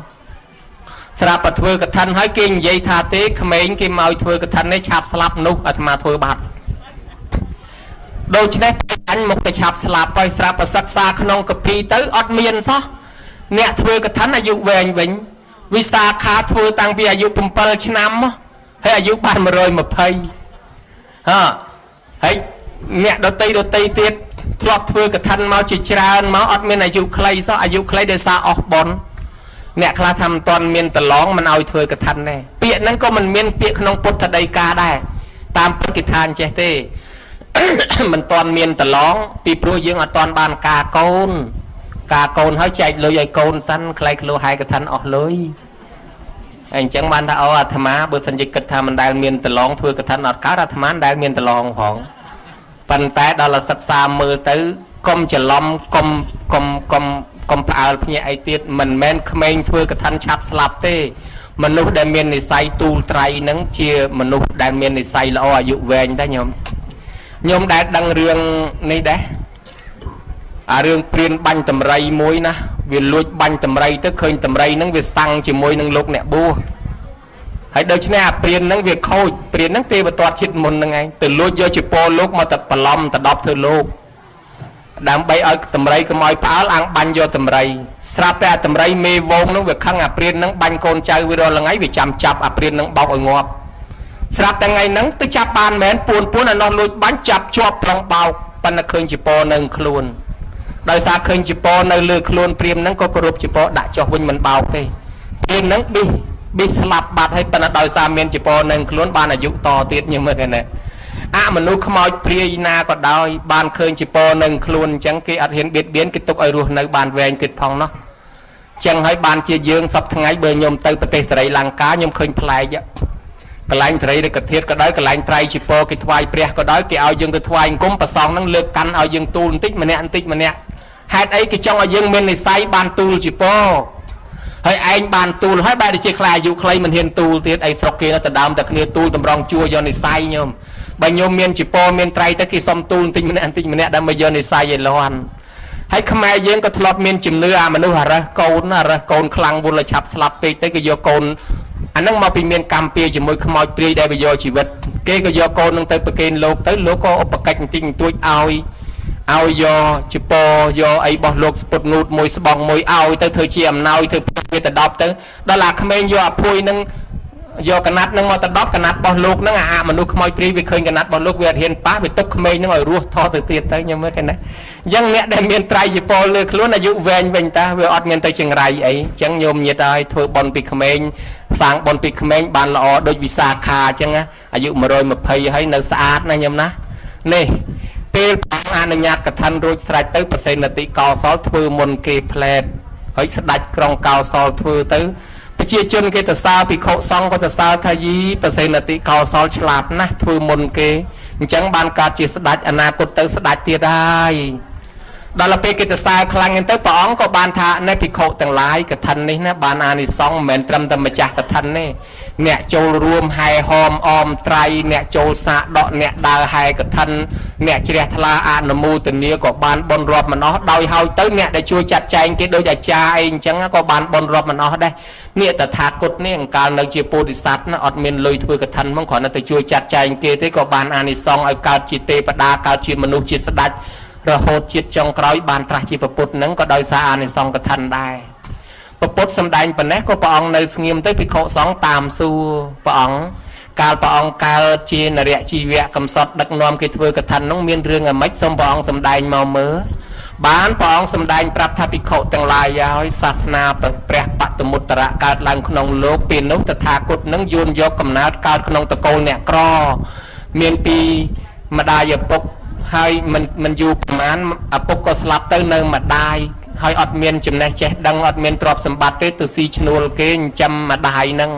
ស្រាប់តែធ្វើកឋិនហើយគេនិយាយថាទេក្មេងគេមកធ្វើកឋិននេះឆាប់ស្លាប់នោះអាត្មាធ្វើបាត់ដូច្នេះអញមកទៅឆាប់ស្លាប់ហើយស្រាប់ប្រសិក្សាក្នុងកពីទៅអត់មានសោះអ្នកធ្វើកឋិនអាយុវែងវិញវិសាខាធ្វើតាំងពីអាយុ7ឆ្នាំហើយអាយុបាន120ហើយអ្នកដតីទៀតធ្លាប់ធ្វើកឋិនមកជាច្រើនមកអត់មានអាយុខ្លីសោះអាយុខ្លីដោយសារអស់បុណ្យអ្នកខ្លះថាមិនទាន់មានប្រឡងមិនឲ្យធ្វើកឋិនទេពាក្យហ្នឹងក៏មិនមានពាក្យក្នុងពុទ្ធដីកាដែរតាមពុទ្ធគិថាអញ្ចេះទេមិនទាន់មានប្រឡងពីព្រោះយើងអត់ទាន់បានការកូនហើយចែកលុយឲ្យកូនសិនខ្លៃក្លោហើយកឋិនអស់លុយអញ្ចឹងបានថាអូអាត្មាបើសិនជាគិតថាមិនដែលមានប្រឡងធ្វើកឋិនអត់កើតអាត្មាដែលមានប្រឡងផងប៉ុន្តែដល់សិក្សាមើលទៅកុំច្រឡំកុំផ្អើលភ្ញាក់អីទៀតមិនមែនក្មេងធ្វើកឋិនឆាប់ស្លាប់ទេមនុស្សដែលមាននិស្ស័យទូលត្រៃនឹងជាមនុស្សដែលមាននិស្ស័យល្អអាយុវែងដែរញោមដែលដឹងរឿងនេះដែរអារឿងព្រានបាញ់តម្រៃមួយណាវាលួចបាញ់តម្រៃទៅឃើញតម្រៃហ្នឹងវាសាំងជាមួយនឹងលោកអ្នកបួសហើយដូច្នេះអាព្រានហ្នឹងវាខូចព្រានហ្នឹងទេវតាជាតិមុនហ្នឹងឯងទៅលួចយកជាពោលោកមកទៅបន្លំទៅដប់ធ្វើលោកដើម្បីឲ្យតម្រៃកុំឲ្យផ្អើលអាំងបាញ់យកតម្រៃស្រាប់តែអាតម្រៃមេវងហ្នឹងវាខឹងអាព្រានហ្នឹងបាញ់កូនចៅវារាល់ថ្ងៃវាចាំចាប់អាព្រានហ្នឹងបោកឲ្យងាប់ស្រាប់តែថ្ងៃហ្នឹងទៅចាប់បានមែនពួនអានោះលួចបាញ់ចាប់ជាប់ប្រងបោកប៉ុន្តែឃើញជាពោនៅខ្លួនដោយសារឃើញជាពោនៅលើខ្លួនព្រាមហ្នឹងក៏គោរពជាពោដាក់ចុះវិញមិនបោកទេព្រាមហ្នឹងប៊ីស្លាប់បាត់ហើយប៉ុន្តែដោយសារមានជាពោនៅខ្លួនបានអាយុតទៀតញឹមមើលឃើញទេមនុស្សខ្មោចព្រាយណាក៏ដោយបានឃើញជាពោនៅខ្លួនអញ្ចឹងគេអត់ហ៊ានបៀតបៀនគេទុកឲ្យរស់នៅបានវែងទៀតផងណោះអញ្ចឹងហើយបានជាយើងសពថ្ងៃបើខ្ញុំទៅប្រទេសសេរីលង្កាខ្ញុំឃើញប្លែកកន្លែងសេរីឬកធាតក៏ដោយកន្លែងត្រៃជាពោគេថ្វាយព្រះក៏ដោយគេឲ្យយើងទៅថ្វាយអង្គមប្រសងហ្នឹងលើកកាន់ឲ្យយើងទូលបន្តិចម្នាក់ហេតុអីគេចង់ឲ្យយើងមាននិស្ស័យបានទូលជាពោហើយឯងបានទូលហើយបែរជាខ្លាអាយុខ្លីមិនហ៊ានទូលទៀតអីស្រុកគេទៅដើមតែគ្នាទូលតម្រង់ជួយកនិស្ស័យញោមបើញោមមានជាពោមានត្រៃទៅគេសុំទូលបន្តិចម្នាក់ដើម្បីយកនិស្ស័យឲ្យលាន់ហើយខ្មែរយើងក៏ធ្លាប់មានជំនឿអាមនុស្សអារើសកូនខ្លាំងវល់ឆាប់ស្លាប់ពេកទៅគេយកកូនអាហ្នឹងមកពីមានកម្មពៀជាមួយខ្មោចព្រាយដែលវាយកជីវិតគេក៏យកកូននឹងទៅប្រគេនលោកទៅលោកក៏ឧបកិច្ចបន្តិចបន្តួចឲ្យយកជាពោយកអីរបស់លោកស្ពុតងូតមួយស្បង់មួយឲ្យទៅធ្វើជាអំណោយធ្វើវាទៅ10ទៅដល់អាក្មេងយកអាភួយនឹងយកកណាត់នឹងមកទៅ10កណាត់របស់លោកនឹងអាមនុស្សខ្មោចព្រាយវាឃើញកណាត់របស់លោកវាអត់ហ៊ានប៉ះវាទុកក្មេងនឹងឲ្យរស់ថតទៅទៀតទៅខ្ញុំមើលឃើញណាអញ្ចឹងអ្នកដែលមានត្រៃជាពោលើខ្លួនអាយុវែងវិញតាវាអត់មានទៅចង្រៃអីអញ្ចឹងញោមញាតឲ្យធ្វើបុណ្យពីក្មេងសាងបុណ្យពីក្មេងបានល្អដូចវិសាខាអញ្ចឹងអាយុ120ហើយនៅស្អាតណាញោមណានេះពេលព្រះអនុញ្ញាតកឋិនរួចស្រេចទៅប្រសេនតិកោសលធ្វើមុនគេផ្លែតហើយស្ដេចក្រុងកោសលធ្វើទៅប្រជាជនគេទៅសើភិក្ខុសង្ឃក៏ទៅសើថាយីប្រសេនតិកោសលឆ្លាតណាស់ធ្វើមុនគេអញ្ចឹងបានកើតជាស្ដេចអនាគតទៅស្ដេចទៀតហើយ ដល់ទៅពេលគេទៅសារខ្លាំងទៅព្រះអង្គក៏បានថានៅភិក្ខុទាំងឡាយកឋិននេះណាបានអានិសង្សមិនមែនត្រឹមតែម្ចាស់កឋិនទេអ្នកចូលរួមហែហមអមត្រៃអ្នកចូលសាកដកអ្នកដើរហែកឋិនអ្នកជ្រះថ្លាអនុមោទនាក៏បានបុណ្យរាប់មិនអស់ដោយហើយទៅអ្នកដែលជួយចាត់ចែងគេដូចអាចារ្យអីអញ្ចឹងក៏បានបុណ្យរាប់មិនអស់ដែរនេះតថាគតនេះអង្កាលនៅជាពោធិសត្វណាអត់មានលុយធ្វើកឋិនហ្មងគ្រាន់តែទៅជួយចាត់ចែងគេទេក៏បានអានិសង្សឲ្យកើតជាទេវតាកើតជាមនុស្សជាស្ដេចរហូតជាតិចុងក្រោយបានត្រាស់ជាពុទ្ធនឹងក៏ដោយសារអានិសង្សកឋិនដែរពុទ្ធសំដែងប៉ុណ្ណេះក៏ព្រះអង្គនៅស្ងៀមទៅភិក្ខុសង្ឃតាមសួរព្រះអង្គកាលព្រះអង្គកើតជានរៈជីវៈកំសត់ដឹកនាំគេធ្វើកឋិននោះមានរឿងអ្មិចសូមព្រះអង្គសំដែងមកមើលបានព្រះអង្គសំដែងប្រាប់ថាភិក្ខុទាំងឡាយឲ្យសាសនាព្រះបតមុត្តរៈកើតឡើងក្នុងលោកពេលនោះតថាគតនឹងយួនយកកំណើតកើតក្នុងតកូលអ្នកក្រមានពីម្ដាយឪពុកហើយមិនយូរប្រមាណឪពុកក៏ស្លាប់ទៅនៅម្ដាយហើយអត់មានចំណេះចេះដឹងអត់មានទ្រព្យសម្បត្តិទេទៅស៊ីឈ្នួលគេចិញ្ចឹមម្ដាយហ្នឹង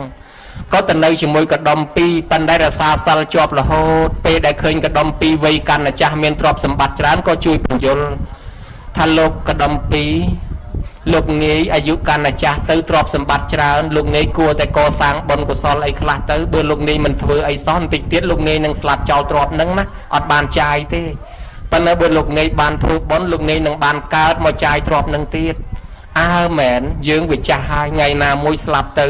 ក៏ទៅនៅជាមួយកដុំពីរប៉ុន្តែរសាសិលជាប់រហូតពេលដែលឃើញកដុំពីរវ័យកាន់តែចាស់មានទ្រព្យសម្បត្តិច្រើនក៏ជួយបញ្យល់ថាលោកកដុំពីរលោកនាយអាយុកាន់តែចាស់ទៅទ្រព្យសម្បត្តិច្រើនលោកនាយគួរតែកសាងបុណ្យកុសលអីខ្លះទៅបើលោកនាយមិនធ្វើអីសោះបន្តិចទៀតលោកនាយនឹងស្លាប់ចោលទ្រព្យហ្នឹងណាអត់បានចាយទេប៉ុន្តែបើលោកនាយបានធ្វើបុណ្យលោកនាយនឹងបានកើតមកចាយទ្រព្យនឹងទៀតអើមែនយើងវាចាស់ហើយថ្ងៃណាមួយស្លាប់ទៅ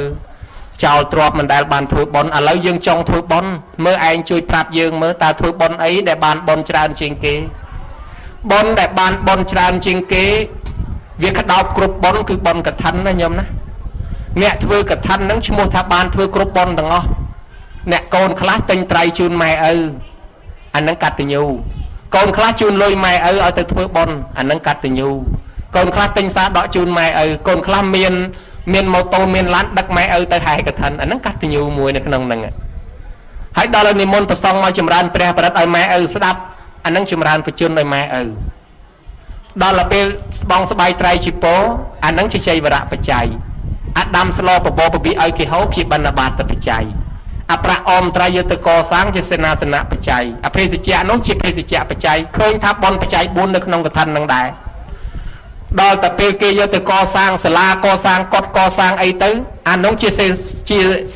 ចោលទ្រព្យមិនដែលបានធ្វើបុណ្យឥឡូវយើងចង់ធ្វើបុណ្យមើលឯងជួយប្រាប់យើងមើលតើធ្វើបុណ្យអីដែលបានបុណ្យច្រើនជាងគេបុណ្យដែលបានបុណ្យច្រើនជាងគេវាក្តោបគ្រប់បុណ្យគឺបុណ្យកឋិនណាញោមណាអ្នកធ្វើកឋិនហ្នឹងឈ្មោះថាបានធ្វើគ្រប់បុណ្យទាំងអស់អ្នកកូនខ្លះទិញត្រីជូនម៉ែឪអាហ្នឹងកតញ្ញូកូនខ្លះជូនលុយម៉ែឪឲ្យទៅធ្វើបុណ្យអាហ្នឹងកតញ្ញូកូនខ្លះទិញសាដកជូនម៉ែឪកូនខ្លះមានម៉ូតូមានឡានដឹកម៉ែឪទៅហែកឋិនអាហ្នឹងកតញ្ញូមួយនៅក្នុងហ្នឹងហើយដល់និមន្តប្រសងមកចម្រើនព្រះបរិត្តឲ្យម៉ែឪស្ដាប់អាហ្នឹងចម្រើនបជនឲ្យម៉ែឪដល់ពេលស្បងស្បៃត្រៃជីពោអាហ្នឹងជាជ័យវរៈបច្ច័យអាដាំស្លោបបបពីឲ្យគេហូបជាបណ្ឌបាតបច្ច័យអប្រាក់អមត្រៃយកទៅកសាងជាសេនាសនៈបច្ច័យអភេសជ្ជៈនោះជាភេសជ្ជៈបច្ច័យឃើញថាបនបច្ច័យ4នៅក្នុងកឋិននឹងដែរដល់តែពេលគេយកទៅកសាងសាលាកសាងកុដិកសាងអីទៅអានោះជា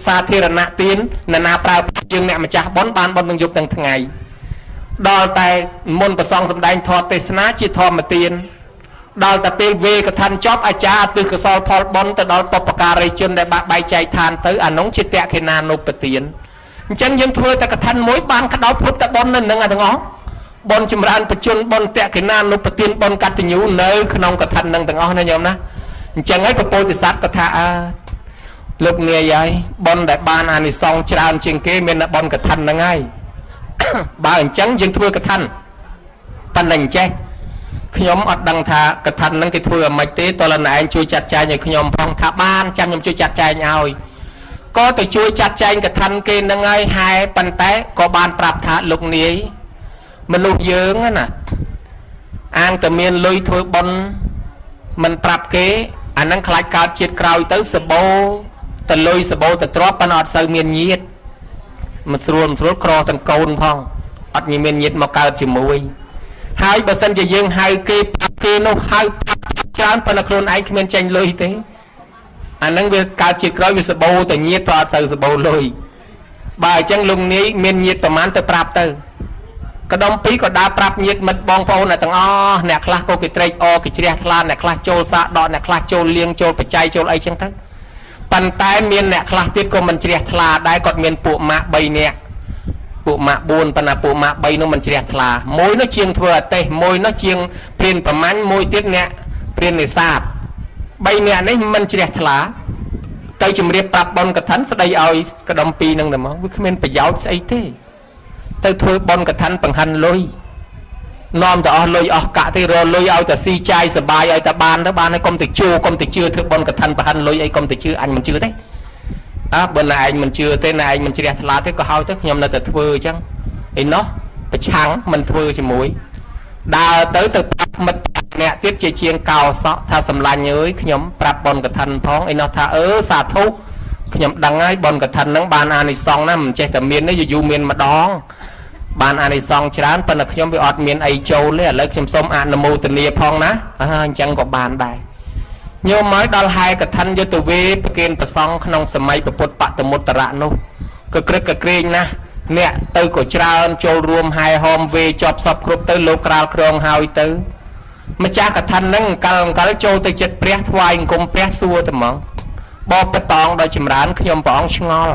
សាធារណៈទាននរណាប្រើយើងអ្នកម្ចាស់បនបានបនទាំងយប់ទាំងថ្ងៃដល់តែមុនប្រសងសម្ដែងធម៌ទេសនាជាធម្មទានដល់តែពេលវេកឋិនចប់អាចារ្យទិសកសលផលបនទៅដល់បុព្វការីជនដែលបាក់បែកចែកឋានទៅអានោះជាតក្ខិណានុបទានអញ្ចឹងយើងធ្វើតែកឋិនមួយបានក្តោបគ្រប់តែបននៅនឹងទាំងអស់បនចម្រើនបជនបនតក្ខិណានុបទានបនកតញ្ញូនៅក្នុងកឋិននឹងទាំងអស់ណាញោមណាអញ្ចឹងហើយពពុទ្ធិសត្វក៏ថាលោកនាយហើយបនដែលបានអានិសង្សច្រើនជាងគេមានតែបនកឋិនហ្នឹងហើយបើអញ្ចឹងយើងធ្វើកឋិនប៉ុណ្ណឹងចេះខ្ញុំអត់ដឹងថាកឋិនហ្នឹងគេធ្វើអាម៉េចទេតើលណែឯងជួយចាត់ចែងឲ្យខ្ញុំផងថាបានចាំខ្ញុំជួយចាត់ចែងឲ្យក៏ទៅជួយចាត់ចែងកឋិនគេហ្នឹងហើយហែប៉ុន្តែក៏បានប្រាប់ថាលោកនាយមនុស្សយើងណាអាងតែមានលុយធ្វើបុណ្យមិនប្រាប់គេអាហ្នឹងខ្លាចកើតជាតិក្រោយទៅសបោទៅលុយសបោទៅទ្រពប៉ុន្តែអត់សូវមានញាតិមិនស្រួលក្រទាំងកូនផងអត់មានញាតិមកកើតជាមួយហើយបើសិនជាយើងហៅគេប្រាប់គេនោះហៅច្រើនប៉ុន្តែខ្លួនឯងគ្មានចាញ់លុយទេអាហ្នឹងវាកើតជាក្រោយវាសបោទៅញាតិទៅអត់សូវសបោលុយបើអញ្ចឹងលោកនាយមានញាតិប្រមាណទៅប្រាប់ទៅកដុំពីរក៏ដើរប្រាប់ញាតិមិត្តបងប្អូនទាំងអស់អ្នកខ្លះក៏គេត្រេកអរគេជ្រះថ្លាអ្នកខ្លះចូលសាកដកអ្នកខ្លះចូលលៀងចូលបច្ច័យចូលអីចឹងទៅប៉ុន្តែមានអ្នកខ្លះទៀតក៏មិនជ្រះថ្លាដែរគាត់មានពួកម៉ាក់3នាក់ពួកម៉ាក់4ប៉ុន្តែពួកម៉ាក់3នោះមិនជ្រះថ្លាមួយនោះជាងធ្វើអទេសមួយនោះជាងព្រានប្រមាញ់មួយទៀតអ្នកព្រាននេសាទ3នាក់នេះមិនជ្រះថ្លាទៅជំរាបប្រាប់បនកឋិនស្ដីឲ្យកដុំពីរនឹងតែមកវាគ្មានប្រយោជន៍ស្អីទេទៅធ្វើបនកឋិនបង្ហាន់លុយនាំទៅអស់លុយអស់កាក់ទេរលុយឲ្យតែស៊ីចាយសបាយឲ្យតែបានទៅបានហើយកុំទៅជឿធ្វើបនកឋិនបង្ហាន់លុយអីកុំទៅជឿអញមិនជឿទេបើណែឯងមិនជឿទេណែឯងមិនជ្រះថ្លាទេក៏ហើយទៅខ្ញុំនៅតែធ្វើអញ្ចឹងឯណោះប្រឆាំងមិនធ្វើជាមួយដើរទៅប្រាប់មិត្តអ្នកទៀតជាជាងកោសក់ថាសម្លាញ់អើយខ្ញុំប្រាប់បនកឋិនផងឯណោះថាសាធុខ្ញុំដឹងហើយបនកឋិនហ្នឹងបានអានិសង្សណាមិនចេះតែមានទេយូរមានម្ដង បានអានិសង្ឃច្រើនប៉ុន្តែខ្ញុំវាអត់មានអីចូលទេឥឡូវខ្ញុំសូមអនុមោទនាផងណាអញ្ចឹងក៏បានដែរញោមមកដល់ហែកឋិនយុទ្ធវេប្រគេនប្រសង់ក្នុងសម័យពុទ្ធបតមុត្តរៈនោះក៏ក្រឹកក្រែងណាស់អ្នកទៅក៏ច្រើនចូលរួមហែហោមវេជាប់សពគ្រប់ទៅលោកក្រាលក្រងហើយទៅម្ចាស់កឋិនហ្នឹងអង្កលចូលទៅចិត្តព្រះថ្វាយអង្គមព្រះសួរតែហ្មងបបតងដល់ចម្រើនខ្ញុំព្រះអង្គឆ្ងល់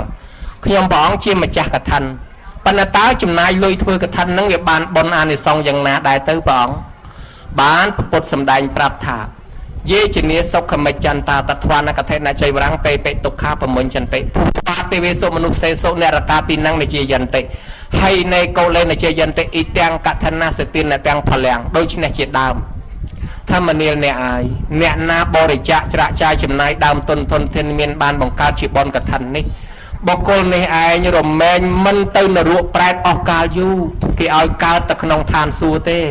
ខ្ញុំព្រះអង្គជាម្ចាស់កឋិនប៉ុន្តែតើចំណាយលុយធ្វើកឋិនហ្នឹងវាបានបុណ្យអានិសង្សយ៉ាងណាដែរទៅព្រះអង្គបានពុទ្ធសម្ដែងប្រាប់ថាយេជនីសុខមិច្ចន្តាតថ្វានកថេណចៃវរង្ពេបិទុក្ខាប្រមុញ្ញន្តិពុទ្ធបាទេវេសុមនុស្សសេសុនរកាពីណងនិជាយន្តិហើយនៃកោលេនិជាយន្តិអ៊ីទាំងកថនសតិនទាំងផលាំងដូច្នេះជាដើមធម្មនាលអ្នកអាយអ្នកណាបរិច្ចាគច្រាក់ចាយចំណាយដើមទុនធនធានមានបានបង្កើតជាបុណ្យកឋិននេះបុគ្គលនេះឯងរមែងមិនទៅនរកប្រែតអស់កាលយូរគេឲ្យកើតទៅក្នុងឋានសួគ៌ទេ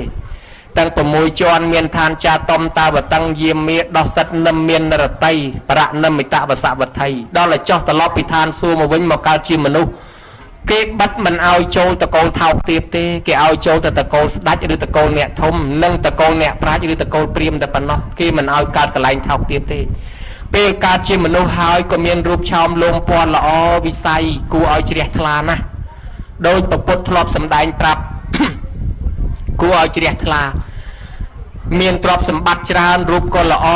ទាំង6ជាន់មានឋានចាតំតាវតੰយាមាដោះសិតនឹមមាននរតីប្រៈនឹមមិតវសវត្ថីដល់តែចោះត្រឡប់ពីឋានសួគ៌មកវិញមកកើតជាមនុស្សគេបិទមិនឲ្យចូលតកូលថោកទាបទេគេឲ្យចូលទៅតកូលស្ដេចឬតកូលអ្នកធំនិងតកូលអ្នកប្រាជ្ញឬតកូលព្រាហ្មណ៍តែប៉ុណ្ណោះគេមិនឲ្យកើតកន្លែងថោកទាបទេពេលកើតជាមនុស្សហើយក៏មានរូបឆោមលំពណ៌ល្អវិស័យគួរឲ្យជ្រះថ្លាណាស់ដោយព្រះពុទ្ធធ្លាប់សម្ដែងប្រាប់គួរឲ្យជ្រះថ្លាមានទ្រព្យសម្បត្តិច្រើនរូបក៏ល្អ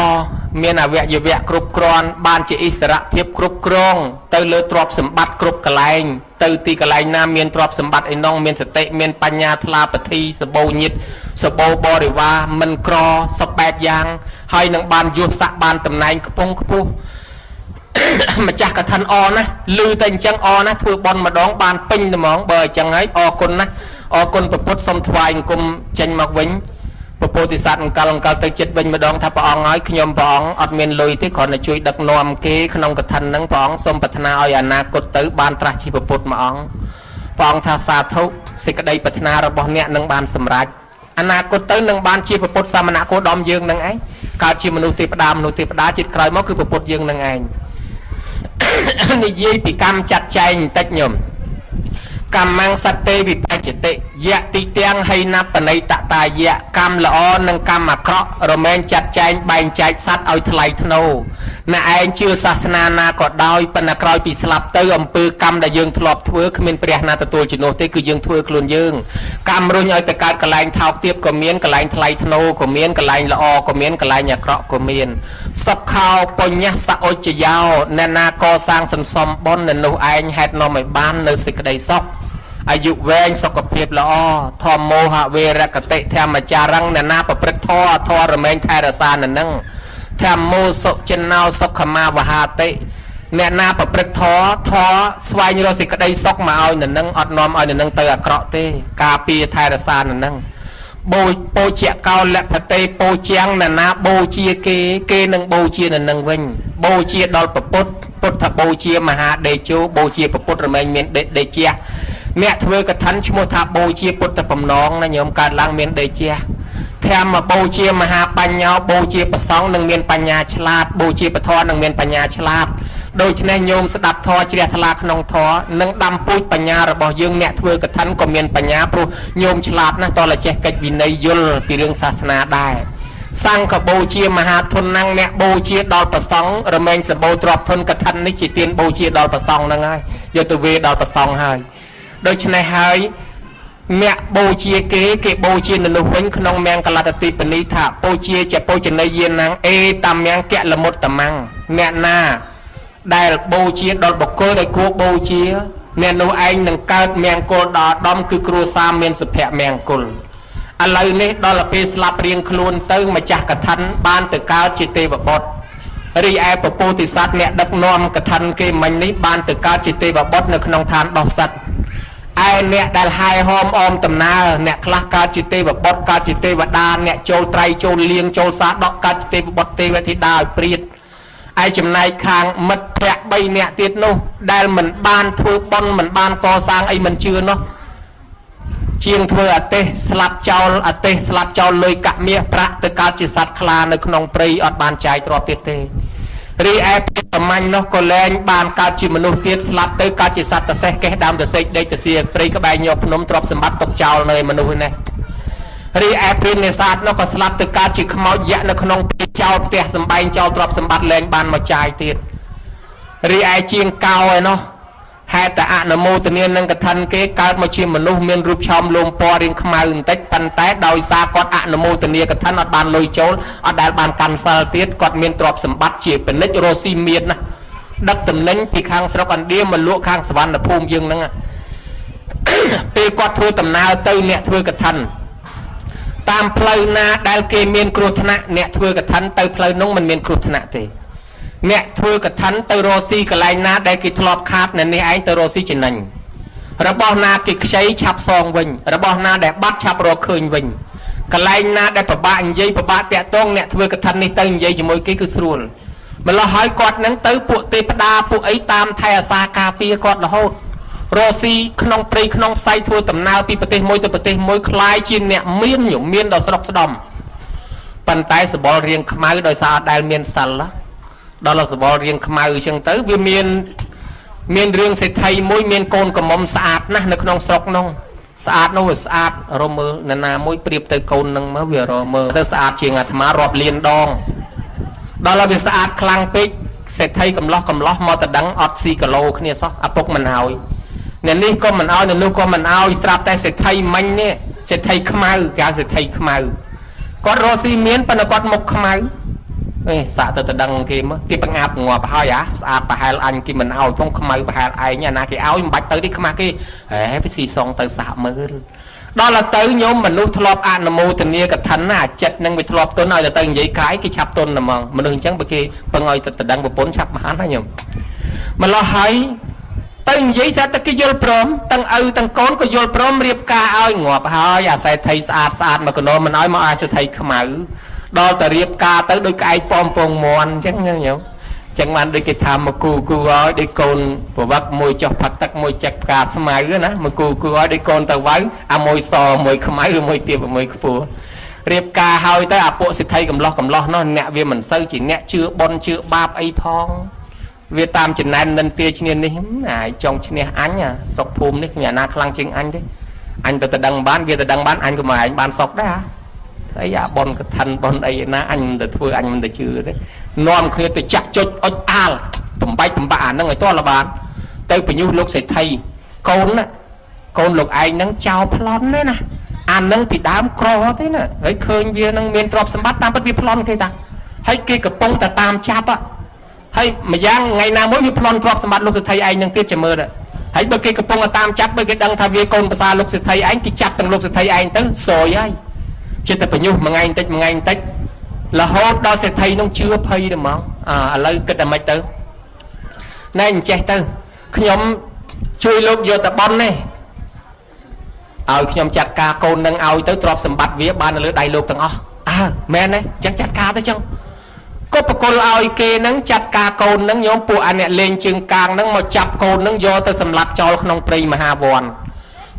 មានអវយវៈគ្រប់គ្រាន់បានជាអិសរភាពគ្រប់គ្រងទៅលើទ្រព្យសម្បត្តិគ្រប់កន្លែងទៅទីកន្លែងណាមានទ្រព្យសម្បត្តិឯណងមានសតិមានបញ្ញាថ្លាពធីសបោញាតសបោបរិវារមិនក្រសពបែបយ៉ាងហើយនឹងបានយុស័កបានតំណែងខ្ពង់ខ្ពស់ម្ចាស់កឋិនអណាឮតែអញ្ចឹងអណាធ្វើបន់ម្ដងបានពេញត្មងបើអញ្ចឹងហើយអរគុណណាអរគុណព្រះពុទ្ធសូមថ្វាយអង្គមចេញមកវិញព្រះពោធិសត្វអង្កលទៅចិត្តវិញម្ដងថាព្រះអង្គហើយខ្ញុំព្រះអង្គអត់មានលុយទេគ្រាន់តែជួយដឹកនាំគេក្នុងកឋិនហ្នឹងព្រះអង្គសូមប្រាថ្នាឲ្យអនាគតទៅបានត្រាស់ជាព្រះពុទ្ធមួយអង្គព្រះអង្គថាសាធុសេចក្តីប្រាថ្នារបស់អ្នកនឹងបានសម្រេចអនាគតទៅនឹងបានជាព្រះពុទ្ធសាមណគោតមយើងនឹងឯងកើតជាមនុស្សទេវតាជាតិក្រោយមកគឺព្រះពុទ្ធយើងនឹងឯងនិយាយពីកម្មចាត់ចែងបន្តិចញោមកម្មងសត្វទេវិបច្ចតិយៈទីទាំងហីណាបណៃតតាយៈកម្មល្អនិងកម្មអាក្រក់រមែងចាត់ចែងបែងចែកសត្វឲ្យថ្លៃថ្នូរអ្នកឯងជឿសាសនាណាក៏ដោយប៉ុន្តែក្រោយពីស្លាប់ទៅអំពើកម្មដែលយើងធ្លាប់ធ្វើគ្មានព្រះណាទទួលជំនួសទេគឺយើងធ្វើខ្លួនយើងកម្មរុញឲ្យទៅកើតកន្លែងថោកទាបក៏មានកន្លែងថ្លៃថ្នូរក៏មានកន្លែងល្អក៏មានកន្លែងអាក្រក់ក៏មានសុខោបញ្ញសឧច្ចយោអ្នកណាកសាងសន្សំបុណ្យនៅនោះឯងហេតុនាំឲ្យបាននៅសេចក្តីសុខអាយុវែងសុខភាពល្អធម្មោហវេរកតិធម្មចារੰអ្នកណាប្រព្រឹត្តធម៌រមែងថែរក្សានៅនឹងធម្មោសុចិណោសុខមាវហាតិអ្នកណាប្រព្រឹត្តធម៌ស្វែងរកសេចក្តីសុខមកឲ្យនៅនឹងអត់នាំឲ្យនៅនឹងទៅអាក្រក់ទេការពារថែរក្សានៅនឹងបូជាកោលភតេបូជាងអ្នកណាបូជាគេនឹងបូជានៅនឹងវិញបូជាដល់ព្រះពុទ្ធពុទ្ធបូជាមហាដេជោបូជាព្រះពុទ្ធរមែងមានដេជះអ្នកធ្វើកឋិនឈ្មោះថាបូជាពុទ្ធបំណងណាញោមកើតឡើងមានដេជះធម្មបូជាមហាបញ្ញោបូជាប្រសង់នឹងមានបញ្ញាឆ្លាតបូជាពធនឹងមានបញ្ញាឆ្លាតដូច្នេះញោមស្ដាប់ធម៌ជ្រះថ្លាក្នុងធម៌នឹងដាំពូជបញ្ញារបស់យើងអ្នកធ្វើកឋិនក៏មានបញ្ញាព្រោះញោមឆ្លាតណាស់តលចេះកិច្ចវិន័យយល់ពីរឿងសាសនាដែរសង្ឃបូជាមហាធនណាំងអ្នកបូជាដល់ប្រសង់រមែងសម្បូរទ្រព្យធនកឋិននេះជាទានបូជាដល់ប្រសង់ហ្នឹងហើយយកទៅវេដល់ប្រសង់ហើយដូច្នេះហើយអ្នកបូជាគេបូជានៅនោះវិញក្នុងមង្គលតតិបនីថាបូជាចបូចនីយានំអេតាមង្គលមុតតមੰអ្នកណាដែលបូជាដល់បុគ្គលដែលគួរបូជាអ្នកនោះឯងនឹងកើតមង្គលដល់ដំគឺគ្រួសារមានសុភមង្គលឥឡូវនេះដល់ពេលស្លាប់រៀងខ្លួនទៅម្ចាស់កឋិនបានទៅកើតជាទេវបុត្ររីឯពពោធិសត្វអ្នកដឹកនាំកឋិនគេមិញនេះបានទៅកើតជាទេវបុត្រនៅក្នុងឋានដោះសត្វឯអ្នកដែលហាយហោមអមដំណើរអ្នកខ្លះកើតជាទេវបុត្រកើតជាទេវតាអ្នកចូលត្រៃចូលលៀងចូលសាដកកើតជាទេវបុត្រទេវធីតាឲ្យព្រាតឯចំណែកខាងមិត្តភក្តិ3នាក់ទៀតនោះដែលមិនបានធ្វើបុណ្យមិនបានកសាងអីមិនជឿនោះជាងធ្វើអទេសស្លាប់ចោលអទេសស្លាប់ចោលលុយកមាសប្រាក់ទៅកើតជាសត្វខ្លានៅក្នុងព្រៃអត់បានចាយទ្រព្យទៀតទេ រីឯប្រមាញ់នោះក៏លែងបានកើតជាមនុស្សទៀតស្លាប់ទៅកើតជាសត្វតសេះកេះដើមតសេកដេកតសៀព្រៃក្បែរញោភ្នំទ្រព្យសម្បត្តិទុកចោលនៅមនុស្សនេះរីឯព្រាននេសាទនោះក៏ស្លាប់ទៅកើតជាខ្មោចយក្សនៅក្នុងទីចោលផ្ទះសម្បែងចោលទ្រព្យសម្បត្តិលែងបានមកចាយទៀតរីឯជាងកោឯនោះហេតុតែអនុមោទនានឹងកឋិនគេកើតមកជាមនុស្សមានរូបឆោមលំពណ៌រាងខ្មៅបន្តិចប៉ុន្តែដោយសារគាត់អនុមោទនាកឋិនអត់បានលុយចូលអត់ដែលបានកាន់សិលទៀតគាត់មានទ្រព្យសម្បត្តិជាពាណិជ្ជរស់ស៊ីមានណាដឹកតំណែងពីខាងស្រុកឥណ្ឌាមកលក់ខាងសវណ្ណភូមិយើងហ្នឹងពេលគាត់ធ្វើដំណើរទៅអ្នកធ្វើកឋិនតាមផ្លូវណាដែលគេមានគ្រោះថ្នាក់អ្នកធ្វើកឋិនទៅផ្លូវនោះមិនមានគ្រោះថ្នាក់ទេអ្នកធ្វើកឋិនទៅរស់ស៊ីកន្លែងណាដែលគេធ្លាប់ខាតនៅនេះឯងទៅរស់ស៊ីចំណេញរបស់ណាគេខ្ចីឆាប់សងវិញរបស់ណាដែលបាត់ឆាប់រកឃើញវិញកន្លែងណាដែលពិបាកនិយាយពិបាកតាក់ទងអ្នកធ្វើកឋិននេះទៅនិយាយជាមួយគេគឺស្រួលម្ល៉េះហើយគាត់នឹងទៅពួកទេវតាពួកអីតាមថែអាសាការពារគាត់រហូតរស់ស៊ីក្នុងព្រៃក្នុងផ្សៃធ្វើដំណើរពីប្រទេសមួយទៅប្រទេសមួយคล้ายជាអ្នកមានដល់ស្រុកស្ដំប៉ុន្តែសបល់រៀងខ្មៅដោយសារអត់ដែលមានសិលដល់សបល់រៀងខ្មៅអញ្ចឹងទៅវាមានរឿងសេដ្ឋីមួយមានកូនកំមុំស្អាតណាស់នៅក្នុងស្រុកនោះស្អាតនោះវាស្អាតរមើលនរណាមួយប្រៀបទៅកូននឹងមើលវារមើលទៅស្អាតជាងអាត្មារាប់លានដងដល់វាស្អាតខ្លាំងពេកសេដ្ឋីកំឡោះមកតដឹងអត់ស៊ីគីឡូគ្នាសោះឪពុកមិនឲ្យអ្នកនេះក៏មិនឲ្យអ្នកនោះក៏មិនឲ្យស្រាប់តែសេដ្ឋីមិញនេះសេដ្ឋីខ្មៅគេហៅសេដ្ឋីខ្មៅគាត់រស់ស៊ីមានប៉ុន្តែគាត់មុខខ្មៅសាក់ទៅដឹងគេមើលគេបង្អាប់ងាប់ហើយស្អាតប្រហែលអញគេមិនឲ្យផងខ្មៅប្រហែលឯងណាគេឲ្យមិនបាច់ទៅទេខ្មាស់គេវាស៊ីសងទៅសាក់មើលដល់ទៅញោមមនុស្សធ្លាប់អនុមោទនាកឋិនណាចិត្តនឹងវាធ្លាប់ទុនឲ្យទៅនិយាយកាយគេឆាប់ទុនហ្មងមនុស្សអញ្ចឹងបើគេពឹងឲ្យទៅដឹងប្រពន្ធឆាប់បានហើយញោមម្ល៉េះហើយទៅនិយាយស្អាតតែគេយល់ព្រមទាំងឪទាំងកូនក៏យល់ព្រមរៀបការឲ្យងាប់ហើយអាសេដ្ឋីស្អាតមកកណោមិនឲ្យមកអាសេដ្ឋីខ្មៅដល់តែរៀបការទៅដូចក្អែកប៉មពងមន់អញ្ចឹងញោមចឹងបានដូចគេថាមកគូឲ្យដូចកូនប្រវត្តិមួយចុះផឹកទឹកមួយចឹកផ្កាស្មៅណាមកគូឲ្យដូចកូនទៅវៅអាមួយសមួយខ្មៅមួយទៀបមួយខ្ពស់រៀបការហើយទៅអាពួកសិទ្ធិកំឡោះនោះអ្នកវាមិនសូវជាអ្នកជឿបុណ្យជឿបាបអីផងវាតាមចំណែននិន្ទាឈ្នានេះអាយចង់ឈ្នះអញស្រុកភូមិនេះគ្មានអាណាខ្លាំងជាងអញទេអញទៅដឹងបានវាទៅដឹងបានអញក៏មិនឯងបានសុកដែរអីអាបនកឋិនបនអីណាអញមិនទៅធ្វើអញមិនទៅជឿទេនាំគ្នាទៅចាក់ចុចអុចអាលបំបាច់អាហ្នឹងឲ្យតលបានទៅបញ្ញុះលោកសេដ្ឋីកូនលោកឯងហ្នឹងចោលប្លន់ទេណាអាហ្នឹងពីដើមក្រទេណាហើយឃើញវានឹងមានទ្រព្យសម្បត្តិតាមពិតវាប្លន់គេតាហើយគេកំពុងតែតាមចាប់ហើយម្យ៉ាងថ្ងៃណាមួយវាប្លន់ទ្រព្យសម្បត្តិលោកសេដ្ឋីឯងហ្នឹងទៀតចាំមើលហើយបើគេកំពុងតែតាមចាប់បើគេដឹងថាវាកូនប្រសារលោកសេដ្ឋីឯងគេចាប់ទាំងលោកសេដ្ឋីឯងទៅសយហើយចិត្តតែបញ្ញុះមួយថ្ងៃបន្តិចរហូតដល់សេដ្ឋីនោះជឿភ័យទៅហ្មងឥឡូវគិតតែមិនទៅណែអញ្ចេះទៅខ្ញុំជួយលោកយកតបននេះឲ្យខ្ញុំចាត់ការកូននឹងឲ្យទៅទ្រព្យសម្បត្តិវាបាននៅលើដៃលោកទាំងអស់មែនទេចឹងចាត់ការទៅចឹងក៏បកលឲ្យគេនឹងចាត់ការកូននឹងញោមពួកអាអ្នកលេងជើងកាងនឹងមកចាប់កូននឹងយកទៅសម្លាប់ចោលក្នុងព្រៃមហាវ័ន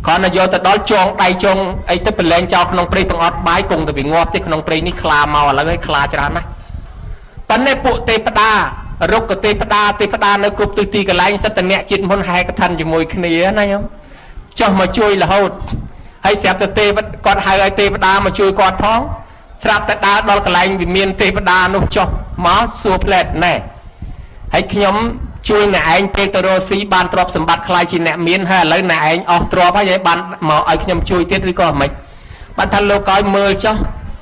គ្រាន់តែយកទៅដល់ចងដៃចងអីទៅប្រឡែងចោលក្នុងព្រៃបង្អត់បាយគង់ទៅវាងាប់ទេក្នុងព្រៃនេះខ្លាមកឥឡូវហើយខ្លាច្រើនណាស់ប៉ុន្តែពួកទេវតារុក្ខទេវតានៅគ្រប់ទិសទីកន្លែងសិតតអ្នកជាតិមុនហែកឋិនជាមួយគ្នាណាញោមចុះមកជួយរហូតហើយស្រាប់តែទេវគាត់ហៅឲ្យទេវតាមកជួយគាត់ផងស្រាប់តែដើរដល់កន្លែងវិមានទេវតានោះចុះមកសួរផ្លែតណែហើយខ្ញុំជួយអ្នកឯងពេលទៅរស់ស៊ីបានទ្រព្យសម្បត្តិខ្លាយជាអ្នកមានហើយឥឡូវអ្នកឯងអស់ទ្រព្យហើយបានមកឲ្យខ្ញុំជួយទៀតឬក៏មិនបានថាលោកឲ្យមើលចុះ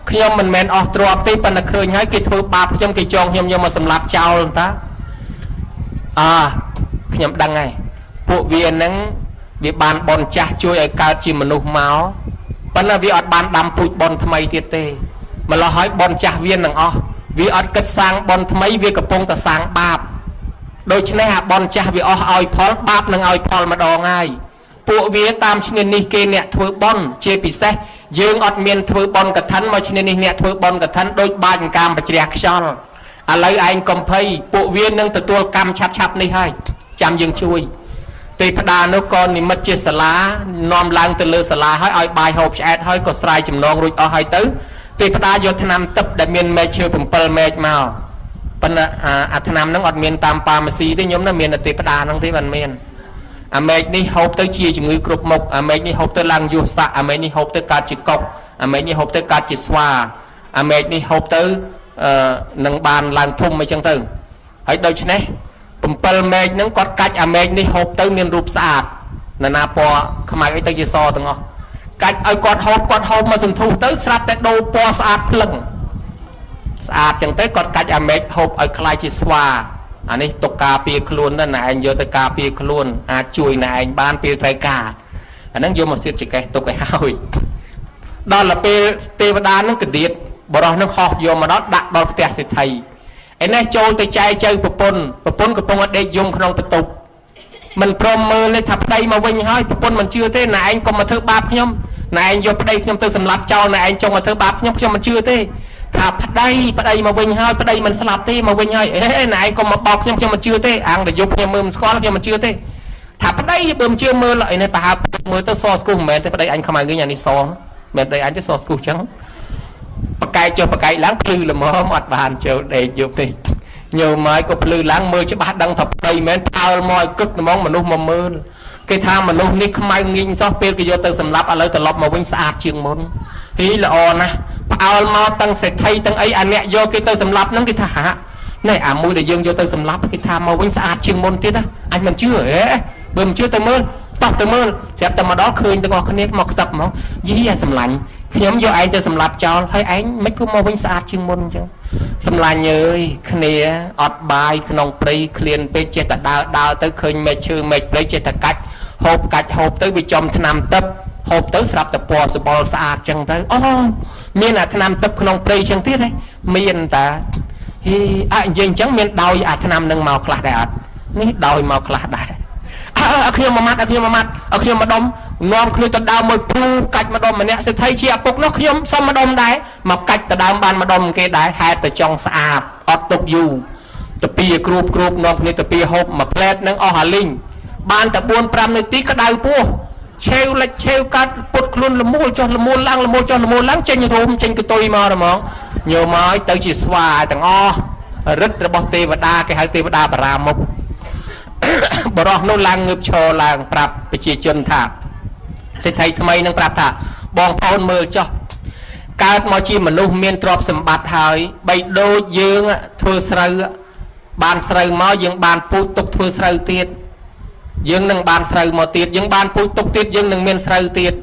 ខ្ញុំមិនមែនអស់ទ្រព្យទេប៉ុន្តែឃើញហើយគេធ្វើបាបខ្ញុំគេចងខ្ញុំយកមកសម្លាប់ចោលតាខ្ញុំដឹងហើយពួកវានឹងវាបានបនចាស់ជួយឲ្យកើតជាមនុស្សមកប៉ុន្តែវាអត់បានដាំពូជបនថ្មីទៀតទេម្ល៉េះហើយបនចាស់វានឹងអស់វាអត់គិតសាងបនថ្មីវាកំពុងតែសាងបាបដូច្នេះអាបនចាស់វាអស់ឲ្យផលបាបនឹងឲ្យផលម្ដងហើយពួកវាតាមឈ្នានេះគេអ្នកធ្វើបនជាពិសេសយើងអត់មានធ្វើបនកឋិនមកឈ្នានេះអ្នកធ្វើបនកឋិនដូចបាច់កាមបជ្រះខ្យល់ឥឡូវឯងកំភៃពួកវានឹងទទួលកម្មឆាប់នេះហើយចាំយើងជួយទេវតានោះក៏និមិត្តជាសាលានាំឡើងទៅលើសាលាហើយឲ្យបាយហូបឆ្អែតហើយក៏ស្រាយចំណងរួចអស់ហើយទៅទេវតាយកថ្នាំទឹកដែលមានមែកឈើ7មែកមក ប៉ុន្តែអាថ្នាំហ្នឹងអត់មានតាមប៉ាម៉ាស៊ីទេខ្ញុំណាមានតែទេវតាហ្នឹងទេបានមានអាមេឃនេះហូបទៅជាជំងឺគ្រប់មុខអាមេឃនេះហូបទៅឡើងយុះស័កអាមេឃនេះហូបទៅកើតជាកុកអាមេឃនេះហូបទៅកើតជាស្វាអាមេឃនេះហូបទៅនឹងបានឡើងធំអីចឹងទៅហើយដូច្នេះ7មេឃហ្នឹងគាត់កាច់អាមេឃនេះហូបទៅមានរូបស្អាតណាពណ៌ខ្មៅអីទៅជាសទាំងអស់កាច់ឲ្យគាត់ហូបមកសន្ធុះទៅស្រាប់តែដូរពណ៌ស្អាតភ្លឹងស្អាតចឹងទៅគាត់កាច់អាមេឃហូបឲ្យคล้ายជាស្វាអានេះទុកការពារខ្លួនណាឯងយកទៅការពារខ្លួនអាចជួយណែឯងបានពេលត្រូវការអាហ្នឹងយកមកសិទ្ធិចកេះទុកឲ្យហើយដល់ពេលទេវតានឹងកដៀតបរោះនឹងហោះយកមកដល់ដាក់ដល់ផ្ទះសេដ្ឋីឯនេះចូលទៅចែកចៅប្រពន្ធកំពុងដេកយំក្នុងបន្ទប់មិនព្រមមើលទេថាប្តីមកវិញហើយប្រពន្ធមិនជឿទេណែឯងកុំមកធ្វើបាបខ្ញុំណែឯងយកប្តីខ្ញុំទៅសម្លាប់ចោលណែឯងចង់មកធ្វើបាបខ្ញុំមិនជឿទេថាប្តីមកវិញហើយប្តីមិនស្លាប់ទេមកវិញហើយណែឯងកុំមកបោកខ្ញុំមិនជឿទេអាងតែយប់ខ្ញុំមើលមិនស្គាល់ខ្ញុំមិនជឿទេថាប្តីបើមិនជឿមើលឯនេះប្រហែលមើលទៅសស្គូមិនមែនទេប្តីអញខ្មៅងីអានេះសមិនប្តីអញទេសស្គូចឹងបកែកចុះបកែកឡើងភ្លឺល្មមអត់បានចូលដេកយប់ទេញោមមកក៏ភ្លឺឡើងមើលច្បាស់ដឹងថាប្តីមិនមែនផើលមកឲ្យគឹកហ្មងមនុស្សមកមើលគេថាមនុស្សនេះខ្មៅងីងសោះពេលគេយកទៅសម្លាប់ឥឡូវត្រឡប់មកវិញស្អាតជាងមុនហីល្អណាស់ផ្អើលមកទាំងសេដ្ឋីទាំងអីអាអ្នកយកគេទៅសម្លាប់ហ្នឹងគេថាហាណែអាមួយដែលយើងយកទៅសម្លាប់គេថាមកវិញស្អាតជាងមុនទៀតណាអញមិនជឿបើមិនជឿទៅមើលតោះទៅមើលស្រាប់តែមកដល់ឃើញទាំងអស់គ្នាមកខ្សឹបមកយីអាសម្លាញ់ខ្ញុំយកឯងទៅសម្លាប់ចោលហើយឯងមិនគួរមកវិញស្អាតជាងមុនអញ្ចឹងសម្លាញ់អើយគ្នាអត់បាយក្នុងព្រៃឃ្លានពេកចេះតែដើរទៅឃើញមេឃឈើមេឃព្រៃចេះតែកាច់ហូបទៅវាចំថ្នាំទឹកហូបទៅស្រាប់តែពណ៌សបល់ស្អាតចឹងទៅអូមានអាថ្នាំទឹកក្នុងព្រៃចឹងទៀតហ៎មានតាហីនិយាយអញ្ចឹងមានដោយអាថ្នាំនឹងមកខ្លះដែរអត់នេះដោយមកខ្លះដែរខ្ញុំមួយម៉ាត់ខ្ញុំម្ដុំនាំគ្នាទៅដើមមួយព្រូកាច់ម្ដុំម្នាក់សេដ្ឋីជាឪពុកនោះខ្ញុំសុំម្ដុំដែរមកកាច់ទៅដើមបានម្ដុំគេដែរហេតុតែចង់ស្អាតអត់ទុកយូរទៅពីគ្រូបនាំគ្នាទៅពីហូបមួយផ្លែតនឹងអស់អាលីងបានតែ 4-5 នាទីក្តៅពោះឆេវលិចឆេវកាត់ពុតខ្លួនលមូលចុះលមូលឡើងចេញរោមចេញកតុយមកហ្មងញោមមកទៅជាស្វាទាំងអស់រិទ្ធរបស់ទេវតាគេហៅទេវតាបារាមុខបរោះនោះឡើងងើបឈរឡើងប្រាប់ប្រជាជនថាសេដ្ឋីថ្មីនឹងប្រាប់ថាបងប្អូនមើលចុះកើតមកជាមនុស្សមានទ្រព្យសម្បត្តិហើយបីដូចយើងធ្វើស្រូវបានស្រូវមកយើងបានពូជទុកធ្វើស្រូវទៀតយើងនឹងបានស្រូវមកទៀតយើងបានពូជទុកទៀតយើងនឹងមានស្រូវទៀត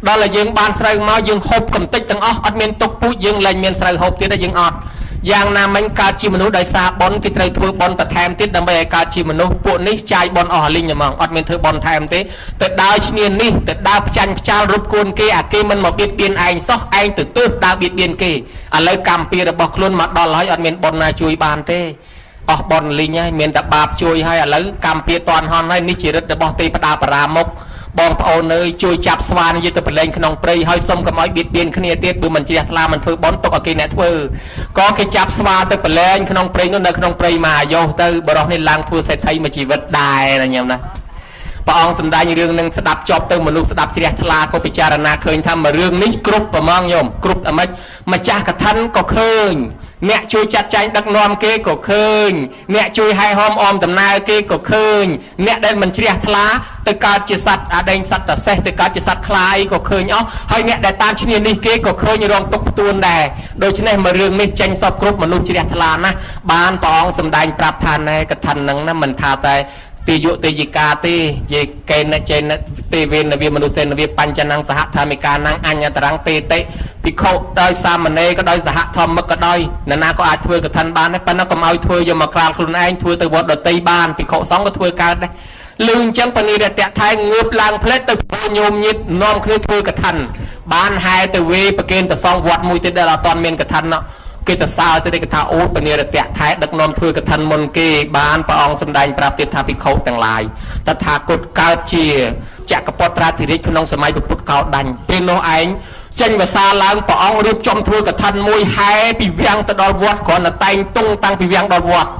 ដល់តែយើងបានស្រូវមកយើងហូបកំតិចទាំងអស់អត់មានទុកពូជយើងលែងមានស្រូវហូបទៀតយើងអត់យ៉ាងណាមិញកើតជាមនុស្សដោយសារបុណ្យគេត្រូវធ្វើបុណ្យបន្ថែមទៀតដើម្បីឲ្យកើតជាមនុស្សពួកនេះចាយបុណ្យអស់លីងហ្មងអត់មានធ្វើបុណ្យថែមទេទៅដើរឈ្នានេះទៅដើរផ្ចាញ់ខ្ចាល់រត់គួនគេអាគេមិនមកបៀតបៀនឯងសោះឯងទៅទើសដើរបៀតបៀនគេឥឡូវកម្មពីរបស់ខ្លួនមកដល់ហើយអត់មានបុណ្យណាជួយបានទេអស់បុណ្យលីងហើយមានតែបាបជួយហើយឥឡូវកម្មពីតន់ហន់ហើយនេះជារិទ្ធរបស់ទេវតាបារាមុខបងប្អូនអើយជួយចាប់ស្វានយកទៅប្រឡែងក្នុងព្រៃហើយសុំកុំឲ្យបៀតបៀនគ្នាទៀតបើមិនជ្រះថ្លាមិនធ្វើបន់ទុកឲ្យគេអ្នកធ្វើក៏គេចាប់ស្វាទៅប្រឡែងក្នុងព្រៃនោះនៅក្នុងព្រៃមកអាយុទៅបរោះនេះឡើងធ្វើសេដ្ឋីមួយជីវិតដែរណាញោមណាព្រះអង្គសម្ដែងរឿងនឹងស្ដាប់ចប់ទៅមនុស្សស្ដាប់ជ្រះថ្លាក៏ពិចារណាឃើញថាមួយរឿងនេះគ្រប់ប្រម៉ងញោមគ្រប់អាម៉េចម្ចាស់កថាក៏ឃើញអ្នកជួយចាត់ចែងដឹកនាំគេក៏ឃើញអ្នកជួយហែហមអមដំណើរគេក៏ឃើញអ្នកដែលមិនជ្រះថ្លាទៅកើតជាសត្វអាដែងសត្វតសេះទៅកើតជាសត្វខ្លាអីក៏ឃើញអស់ហើយអ្នកដែលតាមឈ្នានេះគេក៏ឃើញរងទុកផ្ទួនដែរដូច្នេះមួយរឿងនេះចេញសពគ្រប់មនុស្សជ្រះថ្លាណាស់បានព្រះអង្គសម្ដែងប្រាប់ថាណែកថានឹងណាមិនថាតែទេយុទេយិកាទេយេកេណចេណទេវេនវិមនុស្សេនវិបញ្ចនងសហធម្មកានងអញ្ញតរងទេតិភិក្ខុដោយសាមណេរក៏ដោយសហធម្មក៏ដោយនរណាក៏អាចធ្វើកថាបានដែរប៉ុន្តែកុំឲ្យធ្វើយកមកក្រាលខ្លួនឯងធ្វើទៅវត្តដតីបានភិក្ខុសង្ឃក៏ធ្វើកើតដែរលឺអញ្ចឹងបនិរតៈថែងើបឡើងផ្លេតទៅញោមញាតនាំគ្នាធ្វើកថាបានហែទៅវេប្រគេនទៅសង្ឃវត្តមួយទៀតដែលអត់ទាន់មានកថាគេទៅសើទៅគេថាអូបនិរតៈថែដឹកនាំធ្វើកថាមុនគេបានព្រះអង្គសម្ដែងប្រាប់ទៀតថាភិក្ខុទាំងឡាយតថាគតកើតជាចក្រពតត្រាធិរាជក្នុងសម័យពុទ្ធកោដាញ់ពេលនោះឯងចេញភាសាឡើងព្រះអង្គរៀបចំធ្វើកថាមួយហែពីវាំងទៅដល់វត្តគ្រាន់តែតែងតុងតាំងពីវាំងដល់វត្ត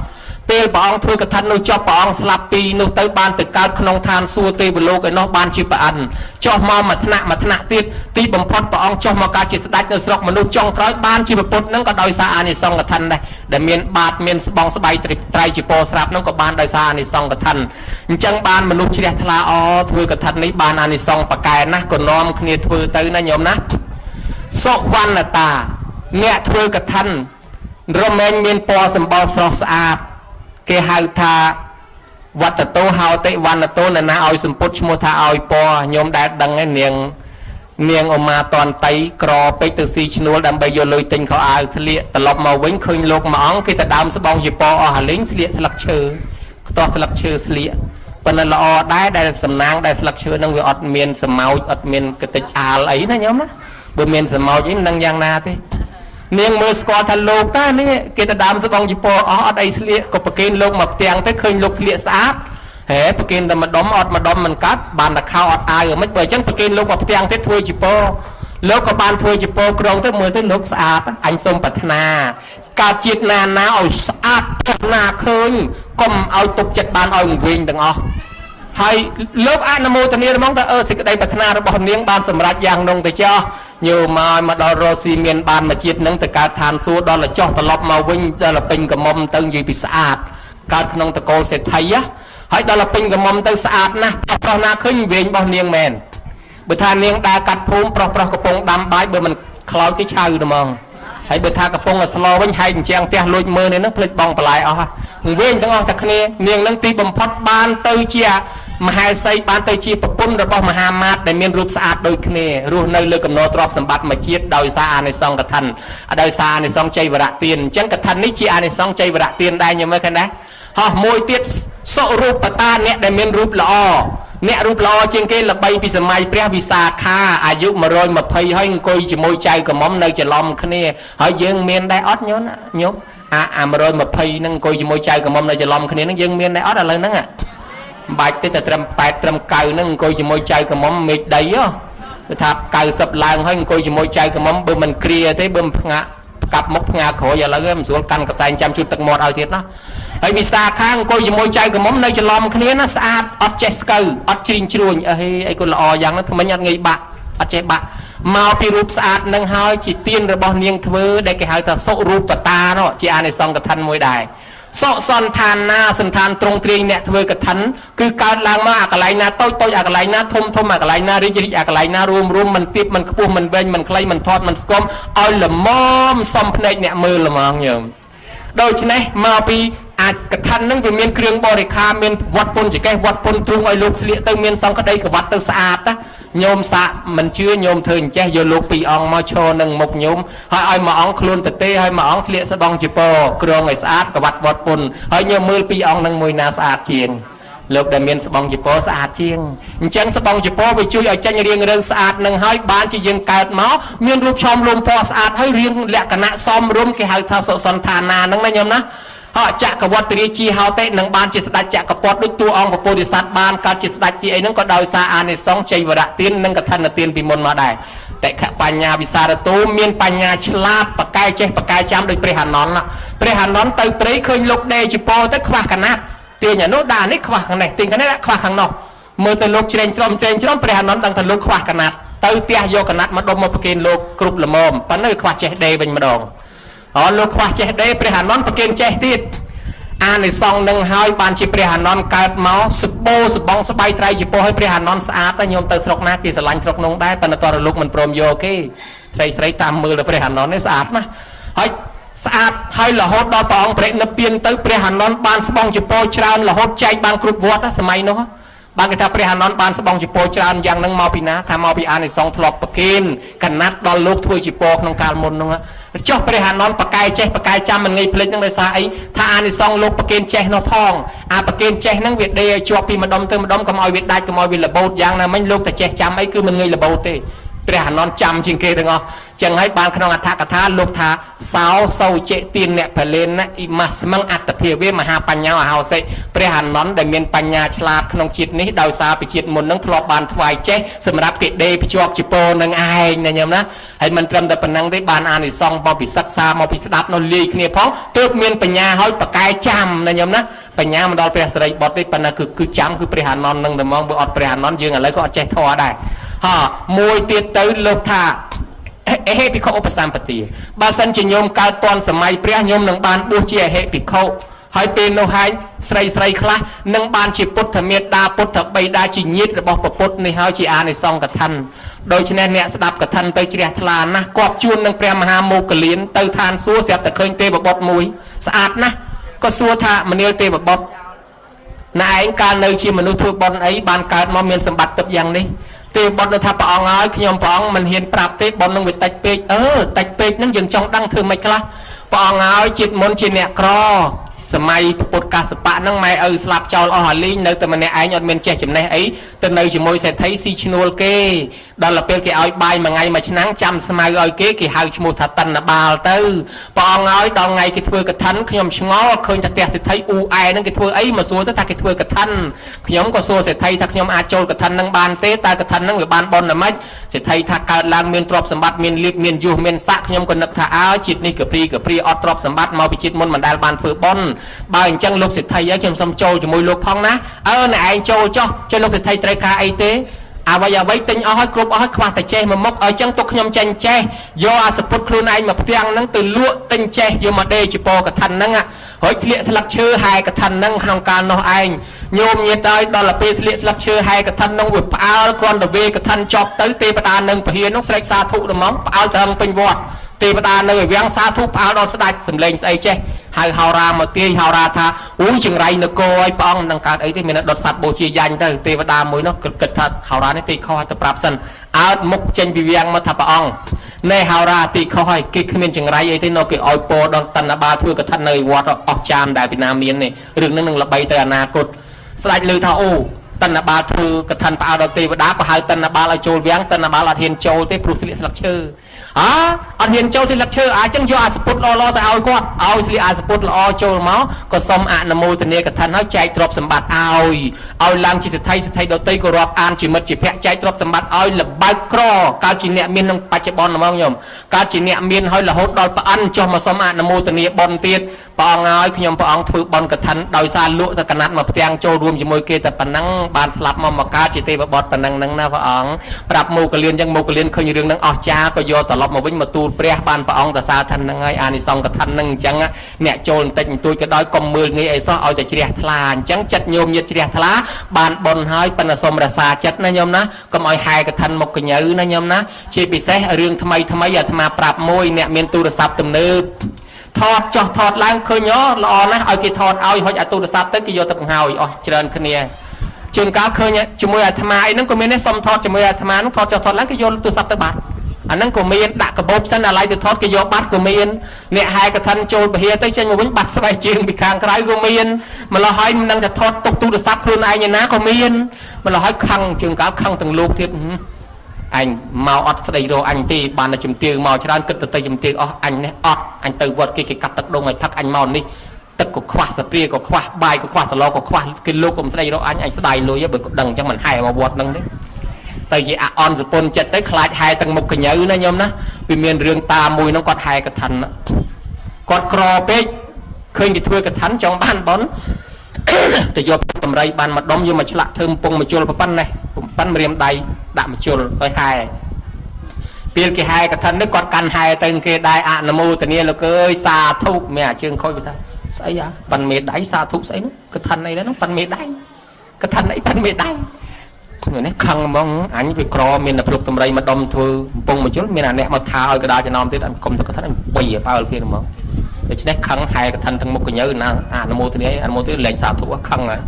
ពេលព្រះអង្គធ្វើកថានោះចប់ព្រះអង្គស្លាប់ពីនោះទៅបានទៅកើតក្នុងឋានសួគ៌ទេវលោកឯនោះបានជាព្រះអិនចុះមកមួយថ្នាក់ទៀតទីបំផុតព្រះអង្គចុះមកកើតជាស្ដេចនៅស្រុកមនុស្សចុងក្រោយបានជាពុទ្ធនឹងក៏ដោយសារអានិសង្ឃកថាដែរដែលមានបាតមានស្បង់ស្បៃត្រៃជាពោស្រាប់នោះក៏បានដោយសារអានិសង្ឃកថាអញ្ចឹងបានមនុស្សជ្រះថ្លាធ្វើកថានេះបានអានិសង្ឃប្រកែណាស់ក៏នាំគ្នាធ្វើទៅណាញោមណាសុវណ្ណតាអ្នកធ្វើកថារមែងមានពណ៌សម្បល់ស្រស់ស្អាតគេហៅថាវត្តតោហៅតិវណ្ណតោនណាឲ្យសម្ពុតឈ្មោះថាឲ្យពណ៌ញោមដែលដឹងឯនាងឧមាតន្តីក្រពេកទៅស៊ីឈ្នួលដើម្បីយកលុយទិញខោអាវស្លៀកត្រឡប់មកវិញឃើញលោកមួយអង្គគេទៅដើមស្បង់ជាពណ៌អស់ហលីងស្លៀកស្លឹកឈើខ្ទាស់ស្លឹកឈើស្លៀកប៉ុន្តែល្អដែរដែលសំណាងដែលស្លឹកឈើនឹងវាអត់មានសម្ោចអត់មានកតិចអាលអីណាញោមណាបើមានសម្ោចអីនឹងយ៉ាងណាទេនាងមើលស្គាល់ថាលោកតានេះគេទៅដើមស្បង់ជីពអស់អត់អីស្លៀកក៏ប្រគេនលោកមកផ្ទាំងទៅឃើញលោកស្លៀកស្អាតហេប្រគេនតែម្ដុំអត់ម្ដុំមិនកាត់បានតែខោអត់អាវមិនបើអញ្ចឹងប្រគេនលោកមកផ្ទាំងទៀតធ្វើជីពលោកក៏បានធ្វើជីពក្រងទៅមើលទៅលោកស្អាតអញសូមប្រាថ្នាកើតជាតិណាឲ្យស្អាតប្រាថ្នាឃើញកុំឲ្យទុកចិត្តបានឲ្យវិញទាំងអស់ហើយលោកអនុមោទនាហ្មងថាសេចក្តីប្រាថ្នារបស់នាងបានសម្រេចយ៉ាងនោះទៅចោះញោមមកដល់រស់ស៊ីមានបានមួយជាតិនឹងទៅកើតឋានសួគ៌ដល់ចោះត្រឡប់មកវិញដល់ពេញកមុំទៅនិយាយពីស្អាតកើតក្នុងតកូលសេដ្ឋីហើយដល់ពេញកមុំទៅស្អាតណាស់ប្រុសណាឃើញវិញរបស់នាងមែនបើថានាងដើរកាត់ភូមិប្រុសកំពុងដាំបាយបើមិនខ្លោចទេឆៅហ្មងហើយបើថាកំពុងស្លោវិញហែកអញ្ចឹងផ្ទះលួចមើលនេះនឹងភ្លេចបងបន្លាយអស់វិញទាំងអស់តែគ្នានាងនឹងទីបំផុតបានទៅជាមហេសីបានទៅជាប្រពន្ធរបស់មហាមាត្រដែលមានរូបស្អាតដូចគ្នារស់នៅលើកំណរទ្រព្យសម្បត្តិមួយជាតិដោយសារអានិសង្ឃកថាដោយសារអានិសង្ឃចៃវរៈទានអញ្ចឹងកថានេះជាអានិសង្ឃចៃវរៈទានដែរញោមមើលឃើញដែរហោះមួយទៀតសុរូបតាអ្នកដែលមានរូបល្អអ្នករូបល្អជាងគេល្បីពីសម័យព្រះវិសាខាអាយុ120ហើយអង្គុយជាមួយចៅកមុំនៅច្រឡំគ្នាហើយយើងមានដែរអត់ញោមអា120ហ្នឹងអង្គុយជាមួយចៅកមុំនៅច្រឡំគ្នាហ្នឹងយើងមានដែរអត់ឥឡូវហ្នឹងបាច់ទេតែត្រឹម8ត្រឹម9ហ្នឹងអង្គុយជាមួយចៅកមុំមេឃដីគឺថា90ឡើងហើយអង្គុយជាមួយចៅកមុំបើមិនគ្រាទេបើផ្ងាក់កាប់មុខផ្ងាក្រោយឥឡូវមិនស្រួលកាន់កសែងចាំជូតទឹកមាត់ឲ្យទៀតណាហើយវិសាខាអង្គុយជាមួយចៅកមុំនៅច្រឡំគ្នាណាស្អាតអត់ចេះស្កូវអត់ជ្រីងជ្រួញអីក៏ល្អយ៉ាងហ្នឹងថ្មិញអត់ងាយបាក់អត់ចេះបាក់មកពីរូបស្អាតនឹងហើយជាទានរបស់នាងធ្វើដែលគេហៅថាសុរូបតានោះជាអានិសង្ឃកថាមួយដែរសុសន្តានណាសន្តានត្រង់ទ្រាយអ្នកធ្វើកថាគឺកើតឡើងមកអាកន្លែងណាតូចតូចអាកន្លែងណាធំធំអាកន្លែងណារីករីកអាកន្លែងណារួមមិនទៀបមិនខ្ពស់មិនវែងមិនខ្លីមិនធាត់មិនស្គមឲ្យល្មមសំភ្នែកអ្នកមើលល្មងញោមដូច្នេះមកពីអាចកថានឹងវាមានគ្រឿងបរិខាមានវត្តពុនចកេះវត្តពុនទ្រូងឲ្យលោកស្លៀកទៅមានសង្កដីកវត្តទៅស្អាតណាញោមសាក់មិនជឿញោមធ្វើអញ្ចេះយកលោក2អង្គមកឈរនឹងមុខញោមហើយឲ្យមួយអង្គខ្លួនទៅទេហើយមួយអង្គស្លៀកស្បង់ជាពក្រងឲ្យស្អាតកវត្តវត្តពុនហើយញោមមើល2អង្គនឹងមួយណាស្អាតជាងលោកដែលមានស្បង់ជាពស្អាតជាងអញ្ចឹងស្បង់ជាពវាជួយឲ្យចេញរៀងរឿងស្អាតនឹងហើយបានជាយើងកើតមកមានរូបឆោមលំពណ៌ស្អាតហើយរៀងលក្ខណៈសមរម្យគេហៅថាសុសន្តានាហ្នឹងណាញោមណាហើយចក្រវត្តរាជាហោតេនឹងបានជាស្ដេចចក្រពត្តិដូចតួអង្គពុទ្ធិស័តបានកើតជាស្ដេចជាអីហ្នឹងក៏ដោយសារអានិសង្ឃចៃវរៈទាននិងកថានទានពីមុនមកដែរតេខបញ្ញាវិសារតោមានបញ្ញាឆ្លាតបកែចេះបកែចាំដោយព្រះអានន្ទព្រះអានន្ទទៅព្រៃឃើញលោកដេជាពោទៅខ្វះកណាត់ទាញអានោះដាក់នេះខ្វះខាងនេះទាញខាងនេះខ្វះខាងនោះមើលទៅលោកច្រែងច្រំព្រះអានន្ទដឹងថាលោកខ្វះកណាត់ទៅផ្ទះយកកណាត់មកដុំមកប្រគេនលោកគ្រប់ល្មមប៉ុន្តែខ្វះចេះដេវិញម្ដងលោកខ្វះចេះដេព្រះអានន្ទប្រគេនចេះទៀតអានិសង្ឃនឹងហើយបានជាព្រះអានន្ទកើតមកសបោសបងស្បៃត្រៃជាពោឲ្យព្រះអានន្ទស្អាតតែញោមទៅស្រុកណាគេស្រឡាញ់ស្រុកនោះដែរប៉ុន្តែតរលោកមិនព្រមយកគេស្រីតាមមើលទៅព្រះអានន្ទនេះស្អាតណាស់ហើយស្អាតហើយរហូតដល់ព្រះអង្គព្រះនិព្វានទៅព្រះអានន្ទបានស្បង់ជាពោច្រើនរហូតចែកបានគ្រប់វត្តសម័យនោះបានគេថាព្រះអានន្ទបានស្បង់ជាពោច្រើនយ៉ាងហ្នឹងមកពីណាថាមកពីអានិសង្ឃធ្លាប់ប្រគេនកណាត់ដល់លោកធ្វើជាពោក្នុងកាលមុនហ្នឹងចុះព្រះអានន្ទបកែចេះបកែចាំមិនងាយភ្លេចហ្នឹងដោយសារអីថាអានិសង្ឃលោកប្រគេនចេះនោះផងអាប្រគេនចេះហ្នឹងវាដេឲ្យជាប់ពីម្ដុំទៅម្ដុំកុំឲ្យវាដាច់កុំឲ្យវារបូតយ៉ាងណាមិញលោកតែចេះចាំអីគឺមិនងាយរបូតទេ ព្រះអានន្ទចាំជាងគេទាំងអស់ចឹងហើយបានក្នុងអត្ថកថាលោកថាសោសោចេទានអ្នកផលេនអ៊ីម៉ាស្មឹងអត្តភាវេមហាបញ្ញាអហោសិព្រះអានន្ទដែលមានបញ្ញាឆ្លាតក្នុងជាតិនេះដោយសារពីជាតិមុននឹងធ្លាប់បានថ្វាយចេះសម្រាប់គេដេភ្ជាប់ជីពោនឹងឯងណាញោមណាហើយមិនត្រឹមតែប៉ុណ្ណឹងទេបានអានិសង្សមកពីសិក្សាមកពីស្ដាប់នោះលាយគ្នាផងទើបមានបញ្ញាហើយប្រកែចាំណាញោមណាបញ្ញាមកដល់ព្រះសិរីបុត្រទេប៉ុន្តែគឺចាំគឺព្រះអានន្ទនឹងតែមកបើអត់ព្រះអានន្ទយើងឥឡូវក៏អត់ចេះធម៌ដែរមួយទៀតទៅលោកថាអហេភិក្ខុឧបសម្បទាបើសិនជាញោមកើតតនសម័យព្រះញោមនឹងបានបួសជាអហេភិក្ខុហើយពេលនោះហើយស្រីខ្លះនឹងបានជាពុទ្ធមេត្តាពុទ្ធបិតាជាញាតិរបស់ព្រះពុទ្ធនេះហើយជាអានិសង្ឃកថាដូច្នេះអ្នកស្ដាប់កថាទៅជ្រះថ្លាណាស់គាត់ជួននឹងព្រះមហាមោគលានទៅឋានសួគ៌ស្រាប់តែឃើញទេវបុត្រមួយស្អាតណាស់ក៏សួរថាមនាលទេវបុត្រណែឯងកាលនៅជាមនុស្សធ្វើបុណ្យអីបានកើតមកមានសម្បត្តិទឹកយ៉ាងនេះទេបុត្រនៅថាព្រះអង្គហើយខ្ញុំព្រះអង្គមិនហ៊ានប្រាប់ទេបុណ្យនឹងវាតិចពេកតិចពេកហ្នឹងយើងចង់ដឹងធ្វើម៉េចខ្លះព្រះអង្គហើយជាតិមុនជាអ្នកក្រសម័យពុទ្ធកាសបៈហ្នឹងម៉ែឪស្លាប់ចោលអស់ហើយលីងនៅតែម្នាក់ឯងអត់មានចេះចំណេះអីទៅនៅជាមួយសេដ្ឋីស៊ីឈ្នួលគេដល់ទៅពេលគេឲ្យបាយមួយថ្ងៃមួយឆ្នាំចាំស្មៅឲ្យគេហៅឈ្មោះថាតិនបាលទៅព្រះអង្គហើយដល់ថ្ងៃគេធ្វើកឋិនខ្ញុំឆ្ងល់ឃើញថាផ្ទះសេដ្ឋីអ៊ូអែហ្នឹងគេធ្វើអីមកសួរទៅថាគេធ្វើកឋិនខ្ញុំក៏សួរសេដ្ឋីថាខ្ញុំអាចចូលកឋិនហ្នឹងបានទេតើកឋិនហ្នឹងវាបានបនណាម៉េចសេដ្ឋីថាកើតឡើងមានទ្រព្យសម្បត្តិមានលៀបមានយុះមានស័ក្តិខ្ញុំក៏នឹកថាជាតិនេះកព្រីអត់ទ្រព្យសម្បត្តិមកពីជាតិមុនមិនដែលបានធ្វើបនបើអញ្ចឹងលោកសេដ្ឋីហើយខ្ញុំសូមចូលជាមួយលោកផងណាណែឯងចូលចុះលោកសេដ្ឋីត្រូវការអីទេអ្វីទិញអស់ហើយគ្រប់អស់ហើយខ្វះតែចេះមួយមុខឲ្យចឹងទុកខ្ញុំចេញចេះយកអាសពុតខ្លួនឯងមកផ្ទាំងហ្នឹងទៅលក់ទិញចេះយកមកដេជីពោកឋិនហ្នឹងរួចស្លៀកស្លឹកឈើហែកឋិនហ្នឹងក្នុងកាលនោះឯងញោមញាតហើយដល់ទៅពេលស្លៀកស្លឹកឈើហែកឋិនហ្នឹងវាផ្អើលគ្រាន់តែវេកឋិនចប់ទៅទេវតានឹងពហិននោះស្រែកសាធុហ្មងផ្អើលត្រឹមពេញវត្តទេវតានៅវាំងសាធុផ្អើលដល់ស្ដេចសំលេងស្អីចេះហៅហោរាមកទាយហោរាថាចង្រៃនគរឲ្យព្រះអង្គនឹងកើតអីទេមានដុតសត្វបូជាយ៉ាញ់ទៅទេវតាមួយនោះគិតថាហោរានេះទីខុសទៅប្រាប់សិនអើតមុខចេញពីវាំងមកថាព្រះអង្គណែហោរាទីខុសឲ្យគេគ្មានចង្រៃអីទេនៅគេឲ្យពោដល់តណ្ណបាធ្វើកថានៅវត្តអស់ចាមដែលពីណាមាននេះរឿងហ្នឹងនឹងល្បីទៅអនាគតស្ដេចលើថាតណ្ណបាលធ្វើកថាផ្អើលដល់ទេវតាក៏ហៅតណ្ណបាលឲ្យចូលវាំងតណ្ណបាលអត់ហ៊ានចូលទេព្រោះស្លៀកស្លឹកឈើអត់ហ៊ានចូលស្លឹកឈើចឹងយកអាសពុតល្អទៅឲ្យគាត់ឲ្យស្លៀកអាសពុតល្អចូលមកក៏សុំអនុមោទនាកថាហើយចែកទ្រព្យសម្បត្តិឲ្យឡើងជាសេដ្ឋីដតីក៏រាប់អានជាមិត្តជាភក្តិចែកទ្រព្យសម្បត្តិឲ្យលបើកក្រកើតជាអ្នកមានក្នុងបច្ចុប្បន្នហ្មងញោមកើតជាអ្នកមានហើយរហូតដល់ប្អិនចុះមកសុំអនុមោទនាបុណ្យទៀតព្រះអង្គហើយខ្ញុំព្រះអង្គធ្វើបុណ្យកឋិនដោយសារលក់ទៅកណាត់មកផ្ទាំងចូលរួមជាមួយគេតែប៉ុណ្ណឹងបានស្លាប់មកកើតជាទេវបុត្រប៉ុណ្ណឹងហ្នឹងណាព្រះអង្គប្រាប់មោគលានចឹងមោគលានឃើញរឿងហ្នឹងអស្ចារ្យក៏យកត្រឡប់មកវិញមកទូលព្រះបានព្រះអង្គតសាឋិនហ្នឹងហើយអានិសង្ឃកឋិនហ្នឹងអញ្ចឹងអ្នកចូលបន្តិចបន្តួចក៏ដោយកុំមើលងាយអីសោះឲ្យតែជ្រះថ្លាអញ្ចឹងចិត្តញោមញាតជ្រះថ្លាបានបុណ្យហើយប៉ុន្តែសូមរក្សាចិត្តណាញោមណាកុំឲ្យហែកឋិនមុខកញ្ញើណាញោមណាជាពិសេសរឿងថ្មីអាត្មាប្រាប់មួយអ្នកមានទូរស័ព្ទទំនើបថតចោះថតឡើងឃើញល្អណាស់ឲ្យគេថតឲ្យហុចអាទូរស័ព្ទទៅគេយកទៅបង្ហើយអស់ច្រើនគ្នាជួនកាលឃើញជាមួយអាត្មាអីហ្នឹងក៏មានដែរសុំថតជាមួយអាត្មាហ្នឹងថតចោះថតឡើងគេយកទូរស័ព្ទទៅបាត់អាហ្នឹងក៏មានដាក់កាបូបសិនអាឡ័យទៅថតគេយកបាត់ក៏មានអ្នកហែកឋិនចូលពហិទៅចេញមកវិញបាត់ស្បែកជើងពីខាងក្រៅក៏មានម្ល៉េះហើយមិនដឹងថាថតទុកទូរស័ព្ទខ្លួនឯងណាក៏មានម្ល៉េះហើយខឹងជួនកាលខឹងទាំងលោកទៀតអញមកអត់ស្ដីរកអញទេបានតែជំទាវមកច្រើនគិតទៅជំទាវអស់អញនេះអត់អញទៅវត្តគេកាត់ទឹកដងឲ្យផឹកអញមកនេះទឹកក៏ខ្វះសព្រាក៏ខ្វះបាយក៏ខ្វះសឡក៏ខ្វះគេលោកក៏មិនស្ដីរកអញស្ដាយលុយបើដឹងអញ្ចឹងមិនហែមកវត្តហ្នឹងទេទៅជាអអន់សពុនចិត្តទៅខ្លាចហែទាំងមុខកញ្ញើណាញោមណាវាមានរឿងតាមួយហ្នឹងគាត់ហែកឋិនគាត់ក្រពេកឃើញគេធ្វើកឋិនចង់បានបនទៅយកតម្រៃបានមកដុំយកមកឆ្លាក់ធ្វើពងមកជុលប៉ុណ្ណេះប៉ុណ្ណរៀមដៃដាក់មកជុលហើយហែពេលគេហែកឋិននេះគាត់កាន់ហែទៅគេដែរអនុមោទនាលោកអើយសាធុមានអាជើងខូចទៅស្អីប៉ាន់មេដៃសាធុស្អីនោះកឋិនអីហ្នឹងប៉ាន់មេដៃកឋិនអីប៉ាន់មេដៃនេះខឹងហ្មងអញវាក្រមានតែព្រឹកតម្រៃមកដុំធ្វើកំពុងមកជុលមានអាអ្នកមកថាឲ្យកដាចំណោមទៀតអញគុំទៅកឋិនអញប៊ីបើលគេហ្មងដូច្នេះខឹងហែកឋិនទាំងមុខកញ្ញើណាអនុមោទនាលេងសាធុខឹងហើយ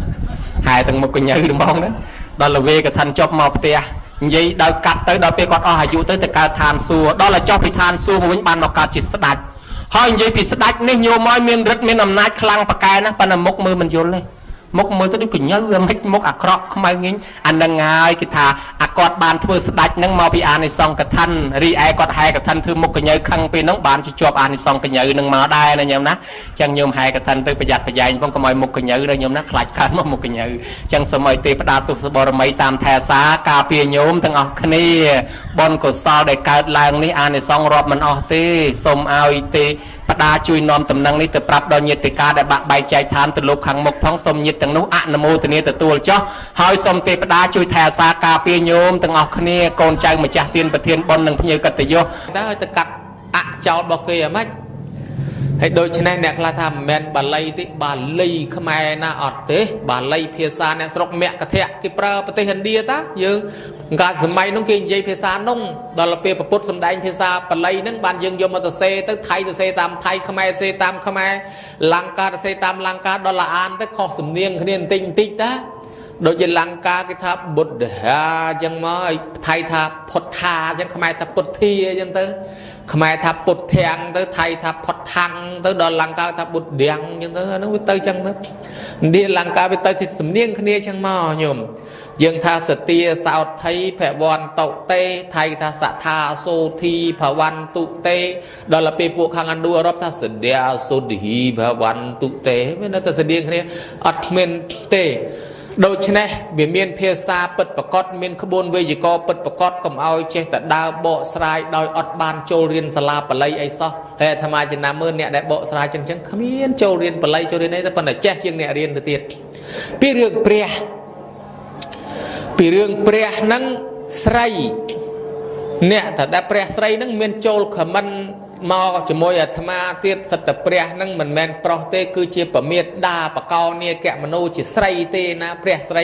ហែទាំងមុខកញ្ញើហ្មងណាដល់លវេកឋិនចប់មកផ្ទះនិយាយដល់កាត់ទៅដល់ពេលគាត់អស់អាយុទៅកើតឋានសួគ៌ដល់តែចុះពីឋានសួគ៌មកវិញបានមកកើតជាស្ដេចហើយនិយាយពីស្ដេចនេះញោមឲ្យមានរិទ្ធមានអំណាចខ្លាំងប៉កែណាប៉ុន្តែមុខមើលមិនយល់ទេ មុខមើលទៅដូចកញ្ញើមិនមុខអាក្រក់ខ្មៅងិញអានឹងហើយគេថាអាគាត់បានធ្វើស្ដាច់នឹងមកពីអានិសង្ឃកថារីឯគាត់ហែកថាធ្វើមុខកញ្ញើខឹងពេលហ្នឹងបានជាប់អានិសង្ឃកញ្ញើនឹងមកដែរណាញោមណាចឹងញោមហែកថាទៅប្រយ័ត្នប្រយែងផងកុំឲ្យមុខកញ្ញើដល់ញោមណាខ្លាចកើតមកមុខកញ្ញើចឹងសូមឲ្យទេផ្ដាទុសបរមីតាមថែសាការពារញោមទាំងអស់គ្នាបុណ្យកុសលដែលកើតឡើងនេះអានិសង្ឃរាប់មិនអស់ទេសូមឲ្យទេផ្ដាជួយនាំតំណែងនេះទៅប្រាប់ដល់ញាតិកាដែលបាក់បែកចែកឋានទៅលោកខាងមុខផងសូមញាតិទាំងនោះអនុមោទនាទទួលចោះហើយសូមទេផ្ដាជួយថែអាសាការពារញោមទាំងអស់គ្នាកូនចៅម្ចាស់ទានប្រធានបុណ្យនិងភ្ញៀវកិត្តិយសតើឲ្យទៅកាត់អចោលរបស់គេហ្មងហើយដូច្នេះអ្នកខ្លះថាមិនមែនបាលីទេបាលីខ្មែរណាអត់ទេបាលីភាសាអ្នកស្រុកមគ្គធៈគេប្រើប្រទេសឥណ្ឌាតាយើងកាលសម័យនោះគេនិយាយភាសានោះដល់ពេលពុទ្ធសំដែងភាសាបាលីហ្នឹងបានយើងយកមកទៅសេទៅថៃទៅសេតាមថៃខ្មែរសេតាមខ្មែរលង្កាទៅសេតាមលង្កាដល់ឡាអានទៅខុសសំនៀងគ្នាបន្តិចបន្តិចតាដូចជាលង្កាគេថាបុទ្ធហាអញ្ចឹងមកឲ្យថៃថាផុតថាអញ្ចឹងខ្មែរថាពុទ្ធាអញ្ចឹងទៅខ្មែរថាពុទ្ធធាំងទៅថៃថាផុតថាំងទៅដល់លង្កាថាបុទ្ធៀងអញ្ចឹងទៅអានោះវាទៅអញ្ចឹងទៅឥណ្ឌាលង្កាវាទៅជាសំនៀងគ្នាអញ្ចឹងមកញោមយើងថាសទាសោថីភវន្តុតេថៃថាសថាសូធីភវន្តុតេដល់ពេលពួកខាងឥណ្ឌូអឺរ៉ុបថាសdiaសូឌីភវន្តុតេវានៅតែស្តៀងគ្នាអត់គ្មានទេដូច្នេះវាមានភាសាពិតប្រកបមានក្បួនវេយ្យាករណ៍ពិតប្រកបកុំឲ្យចេះតែដើរបកស្រាយដោយអត់បានចូលរៀនសាលាបាលីអីសោះហើយអាត្មាចំណាំមើលអ្នកដែលបកស្រាយចឹងគ្មានចូលរៀនបាលីចូលរៀនអីតែប៉ុន្តែចេះជាងអ្នករៀនទៅទៀតពីរឿងព្រះហ្នឹងស្រីអ្នកតែដែលព្រះស្រីហ្នឹងមានចូលខមមិនមកជាមួយអាត្មាទៀតសិតតែព្រះហ្នឹងមិនមែនប្រុសទេគឺជាប្រមាទដាបកោនីកមនោជាស្រីទេណាព្រះស្រី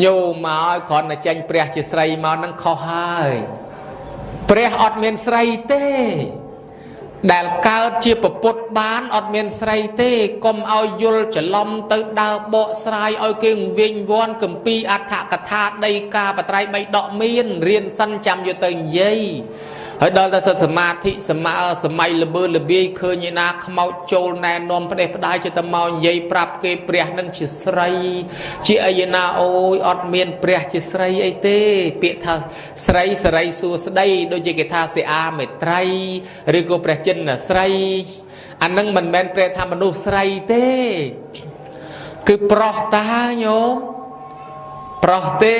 ញោមមកឲ្យគ្រាន់តែចេញព្រះជាស្រីមកហ្នឹងខុសហើយព្រះអត់មានស្រីទេដែលកើតជាពពុទ្ធបានអត់មានស្រីទេកុំឲ្យយល់ច្រឡំទៅដើរបកស្រាយឲ្យគេវិញវាន់គម្ពីរអដ្ឋកថាដីកាបត្រៃបីដកមានរៀនសិនចាំយកទៅនិយាយហើយដល់តែសមាធិសម័យលបឺលបៀយឃើញឯណាខ្មោចចូលណែនាំផ្ដេសផ្ដាយចិត្តមកនិយាយប្រាប់គេព្រះនឹងជាស្រីជាអីណាអូយអត់មានព្រះជាស្រីអីទេពាក្យថាស្រីសរីសួស្ដីដូចជាគេថាសិអាមេត្រីឬក៏ព្រះចិនស្រីអានឹងមិនមែនព្រះថាមនុស្សស្រីទេគឺប្រុសតាញោមប្រុសទេ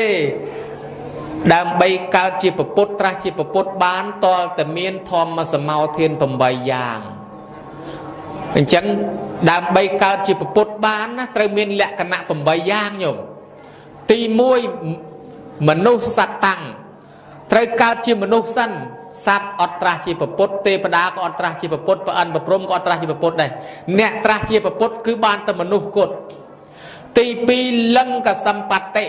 ដើម្បីកើតជាពពុទ្ធត្រាស់ជាពពុទ្ធបានតលតែមានធម្មសមោធាន8យ៉ាងអញ្ចឹងដើម្បីកើតជាពពុទ្ធបានណាត្រូវមានលក្ខណៈ8យ៉ាងញោមទី1មនុស្សសត្វតាំងត្រូវកើតជាមនុស្សសិនសត្វអត់ត្រាស់ជាពពុទ្ធទេវតាក៏អត់ត្រាស់ជាពពុទ្ធព្រះអិនប្រព្រំក៏អត់ត្រាស់ជាពពុទ្ធដែរអ្នកត្រាស់ជាពពុទ្ធគឺបានតែមនុស្សគត់ទី2លង្កសម្បត្តិ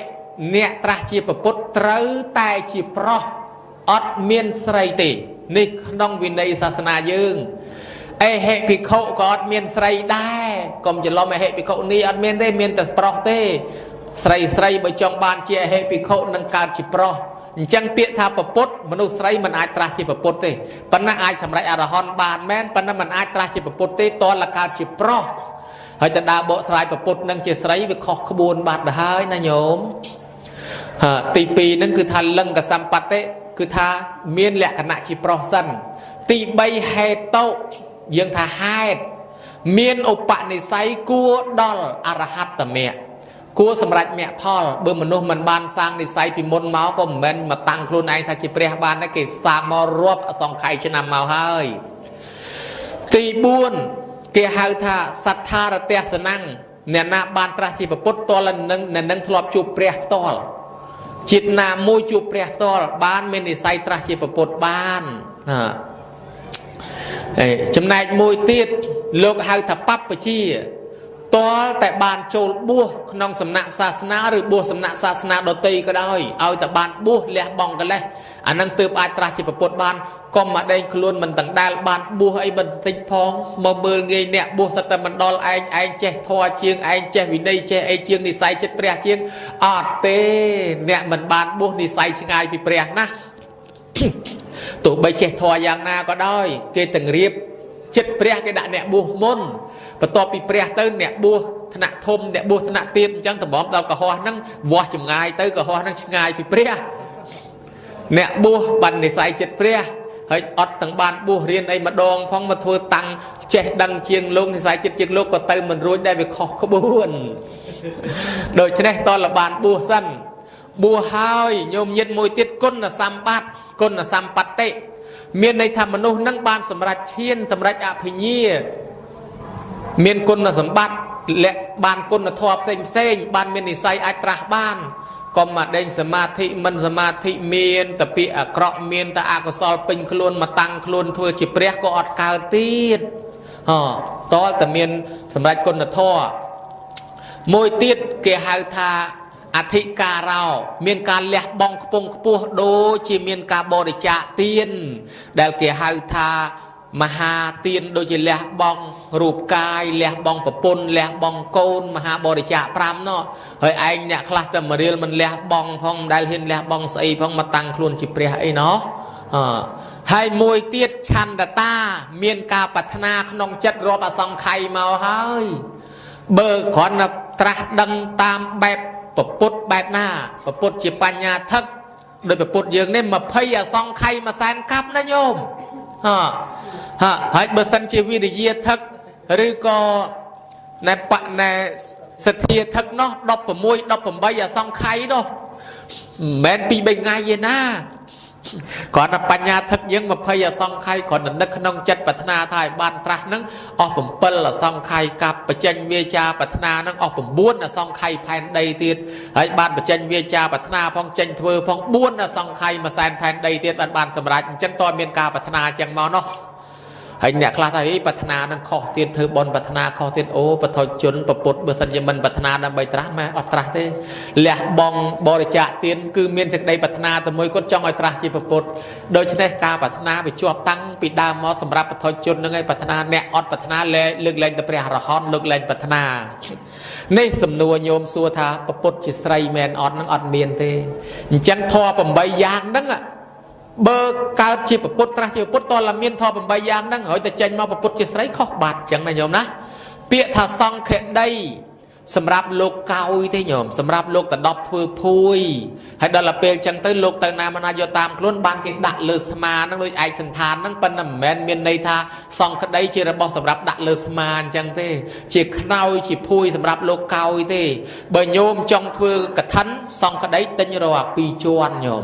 អ្នកត្រាស់ជាពពុទ្ធត្រូវតែជាប្រុសអត់មានស្រីទេនេះក្នុងវិន័យសាសនាយើងអេហេភិក្ខុក៏អត់មានស្រីដែរកុំច្រឡំអេហេភិក្ខុនេះអត់មានទេមានតែប្រុសទេស្រីបើចង់បានជាអេហេភិក្ខុនឹងកើតជាប្រុសអញ្ចឹងពាក្យថាពពុទ្ធមនុស្សស្រីមិនអាចត្រាស់ជាពពុទ្ធទេប៉ុន្តែអាចសម្រេចអរហន្តបានមែនប៉ុន្តែមិនអាចត្រាស់ជាពពុទ្ធទេតលកើតជាប្រុសហើយតើដើរបកស្រាយពពុទ្ធនឹងជាស្រីវាខុសក្បួនបាត់ទៅហើយណាញោមទី2ហ្នឹងគឺថាលង្កសម្បត្តិគឺថាមានលក្ខណៈជាប្រុសសិនទី3ហេតុយើងថាហេតុមានឧបនិស្ស័យគួរដល់អរហត្តមគ្គគួរសម្រេចមគ្គផលបើមនុស្សមិនបានសាងនិស្ស័យពីមុនមកក៏មិនមែនមកតាំងខ្លួនឯងថាជាព្រះបានទេគេសាងមករាប់អសង្ខ័យឆ្នាំមកហើយទី4គេហៅថាសត្ថារតេសនੰអ្នកណាបានត្រាស់ជាពុទ្ធតលនឹងធ្លាប់ជួបព្រះផ្ទាល់ជាតិណាមួយជួបព្រះផ្ទាល់បានមាននិស្ស័យត្រាស់ជាពុទ្ធបានចំណែកមួយទៀតលោកហៅថាបព្វជា តលតែបានចូលបួសក្នុងសំណាក់សាសនាឬបួសសំណាក់សាសនាដទៃក៏ដោយឲ្យតែបានបួសលះបង់កិលេសអានឹងទើបអាចត្រាស់ជាពុទ្ធបានកុំមកដេញខ្លួនមិនទាំងដែលបានបួសអីបន្តិចផងមកមើលងាយអ្នកបួសសិតតែមិនដល់ឯងចេះធម៌ជាងឯងចេះវិន័យចេះអីជាងនិស្ស័យចិត្តព្រះជាងអត់ទេអ្នកមិនបានបួសនិស្ស័យឆ្ងាយពីព្រះណាទោះបីចេះធម៌យ៉ាងណាក៏ដោយគេទាំងរៀប ចិត្តព្រះគេដាក់អ្នកបួសមុនបន្ទាប់ពីព្រះទៅអ្នកបួសថ្នាក់ធំអ្នកបួសថ្នាក់ទាបអញ្ចឹងតម្រាំដល់កុហកហ្នឹងវាស់ចម្ងាយទៅកុហកហ្នឹងឆ្ងាយពីព្រះអ្នកបួសបាននិស័យចិត្តព្រះហើយអត់ទាំងបានបួសរៀនអីម្ដងផងមកធ្វើតាំងចេះដឹងជាងលោកនិស័យចិត្តជាងលោកក៏ទៅមិនរួចដែរវាខុសក្បួនដូច្នេះតលបានបួសសិនបួសហើយញោមញាតមួយទៀតគុណសម្បត្តិគុណសម្បត្តិមានន័យថាមនុស្សនឹងបានសម្រេចឈានសម្រេចអភិញ្ញាមានគុណសម្បត្តិបានគុណធម៌ផ្សេងបានមាននិស័យអាចត្រាស់បានកុំមកដេញសមាធិមិនសមាធិមានតែពាក្យអាក្រក់មានតែអកុសលពេញខ្លួនមកតាំងខ្លួនធ្វើជាព្រះក៏អត់កើតទៀតតលតែមានសម្រេចគុណធម៌មួយទៀតគេហៅថាអធិការោមានការលះបង់ខ្ពង់ខ្ពស់ដូចជាមានការបរិច្ចាគទានដែលគេហៅថាមហាទានដូចជាលះបង់រូបកាយលះបង់ប្រពន្ធលះបង់កូនមហាបរិច្ចាគ5នោះហើយឯងអ្នកខ្លះតែមរៀលមិនលះបង់ផងដែលហ៊ានលះបង់ស្អីផងមកតាំងខ្លួនជាព្រះអីណោះហើយមួយទៀតឆន្ទតាមានការប្រាថ្នាក្នុងចិត្តរាប់អសង្ខ័យមកហើយបើគ្រាន់តែត្រាស់ដឹងតាមបែបពុទ្ធបែបណាពុទ្ធជាបញ្ញាធិកដោយពុទ្ធយើងនេះ20អសង្ខ័យមួយសែនកាប់ណាញោមហើយបើសិនជាវិរិយាធិកឬក៏ណែបណែសទ្ធាធិកនោះ16 18អសង្ខ័យនោះមិនមែន2 3ថ្ងៃទេណាគ្រាន់តែបញ្ញាធិកយើង20អសង្ខ័យគ្រាន់តែនឹកក្នុងចិត្តប្រាថ្នាថាឲ្យបានត្រាស់នឹងអស់7អសង្ខ័យកាប់បច្ចេញវាចាប្រាថ្នានឹងអស់9អសង្ខ័យផែនដីទៀតហើយបានបច្ចេញវាចាប្រាថ្នាផងចេញធ្វើផង4អសង្ខ័យមួយសែនផែនដីទៀតបានសម្រេចអញ្ចឹងតើមានការប្រាថ្នាអញ្ចឹងមកនោះហើយអ្នកខ្លះថាប្រាថ្នានឹងខុសទៀតធ្វើបន់ប្រាថ្នាខុសទៀតអូបថុជនប្រពុតបើសិនជាមិនប្រាថ្នាដើម្បីត្រាស់ម៉ែអត់ត្រាស់ទេលះបង់បរិច្ចាគទានគឺមានសេចក្តីប្រាថ្នាតែមួយគាត់ចង់ឲ្យត្រាស់ជាប្រពុតដូច្នេះការប្រាថ្នាវាជាប់តាំងពីដើមមកសម្រាប់បថុជននឹងឯងប្រាថ្នាអ្នកអត់ប្រាថ្នាលើកលែងតែព្រះអរហន្តលើកលែងប្រាថ្នានេះសំណួរញោមសួរថាប្រពុតជាស្រីមែនអត់នឹងអត់មានទេអញ្ចឹងធម៌8យ៉ាងហ្នឹងបើកើតជាពុទ្ធត្រាស់ជាពុទ្ធតើមានធម៌8យ៉ាងហ្នឹងហើយតែចេញមកពុទ្ធជាស្រីខុសបាត់អញ្ចឹងណាញោមណាពាក្យថាសង្ឃដីសម្រាប់លោកកោយទេញោមសម្រាប់លោកតដប់ធ្វើភួយហើយដល់ទៅពេលអញ្ចឹងទៅលោកទៅណាមិនអាចយកតាមខ្លួនបានគេដាក់លើស្មាហ្នឹងដូចឯកសន្តានហ្នឹងប៉ុន្តែមិនមែនមានន័យថាសង្ឃដីជារបស់សម្រាប់ដាក់លើស្មាអញ្ចឹងទេជាខ្នើយជាភួយសម្រាប់លោកកោយទេបើញោមចង់ធ្វើកឋិនសង្ឃដីទិញរក2ជាន់ញោម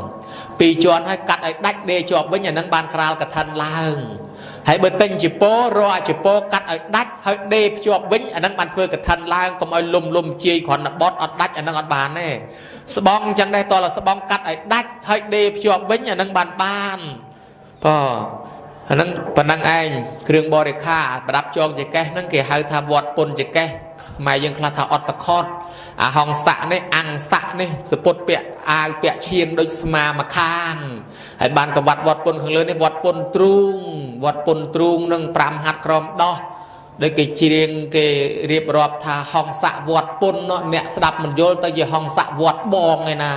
2ជាន់ហើយកាត់ឲ្យដាច់ដេជាប់វិញអានឹងបានក្រាលកឋិនឡើងហើយបើទិញជាពោរកជាពោកាត់ឲ្យដាច់ហើយដេភ្ជាប់វិញអានឹងបានធ្វើកឋិនឡើងកុំឲ្យលំជាយគ្រាន់តែបត់អត់ដាច់អានឹងអត់បានទេស្បង់អញ្ចឹងដែរតើស្បង់កាត់ឲ្យដាច់ហើយដេភ្ជាប់វិញអានឹងបានអានឹងប៉ុណ្ណឹងឯងគ្រឿងបរិខាប្រដាប់ចងចកេះហ្នឹងគេហៅថាវត្តពុនចកេះខ្មែរយើងខ្លះថាអត់តខតអាហងស័កនេះអង្គស័កនេះសពុតពាក់អាវពាក់ឈៀងដូចស្មាមកខាងហើយបានកវត្តវត្តពុនខាងលើនេះវត្តពុនទ្រូងវត្តពុនទ្រូងនឹង5ហាត់ក្រមដោះដោយគេច្រៀងគេរៀបរាប់ថាហងស័កវត្តពុនអ្នកស្ដាប់មិនយល់ទៅជាហងស័កវត្តបងឯណា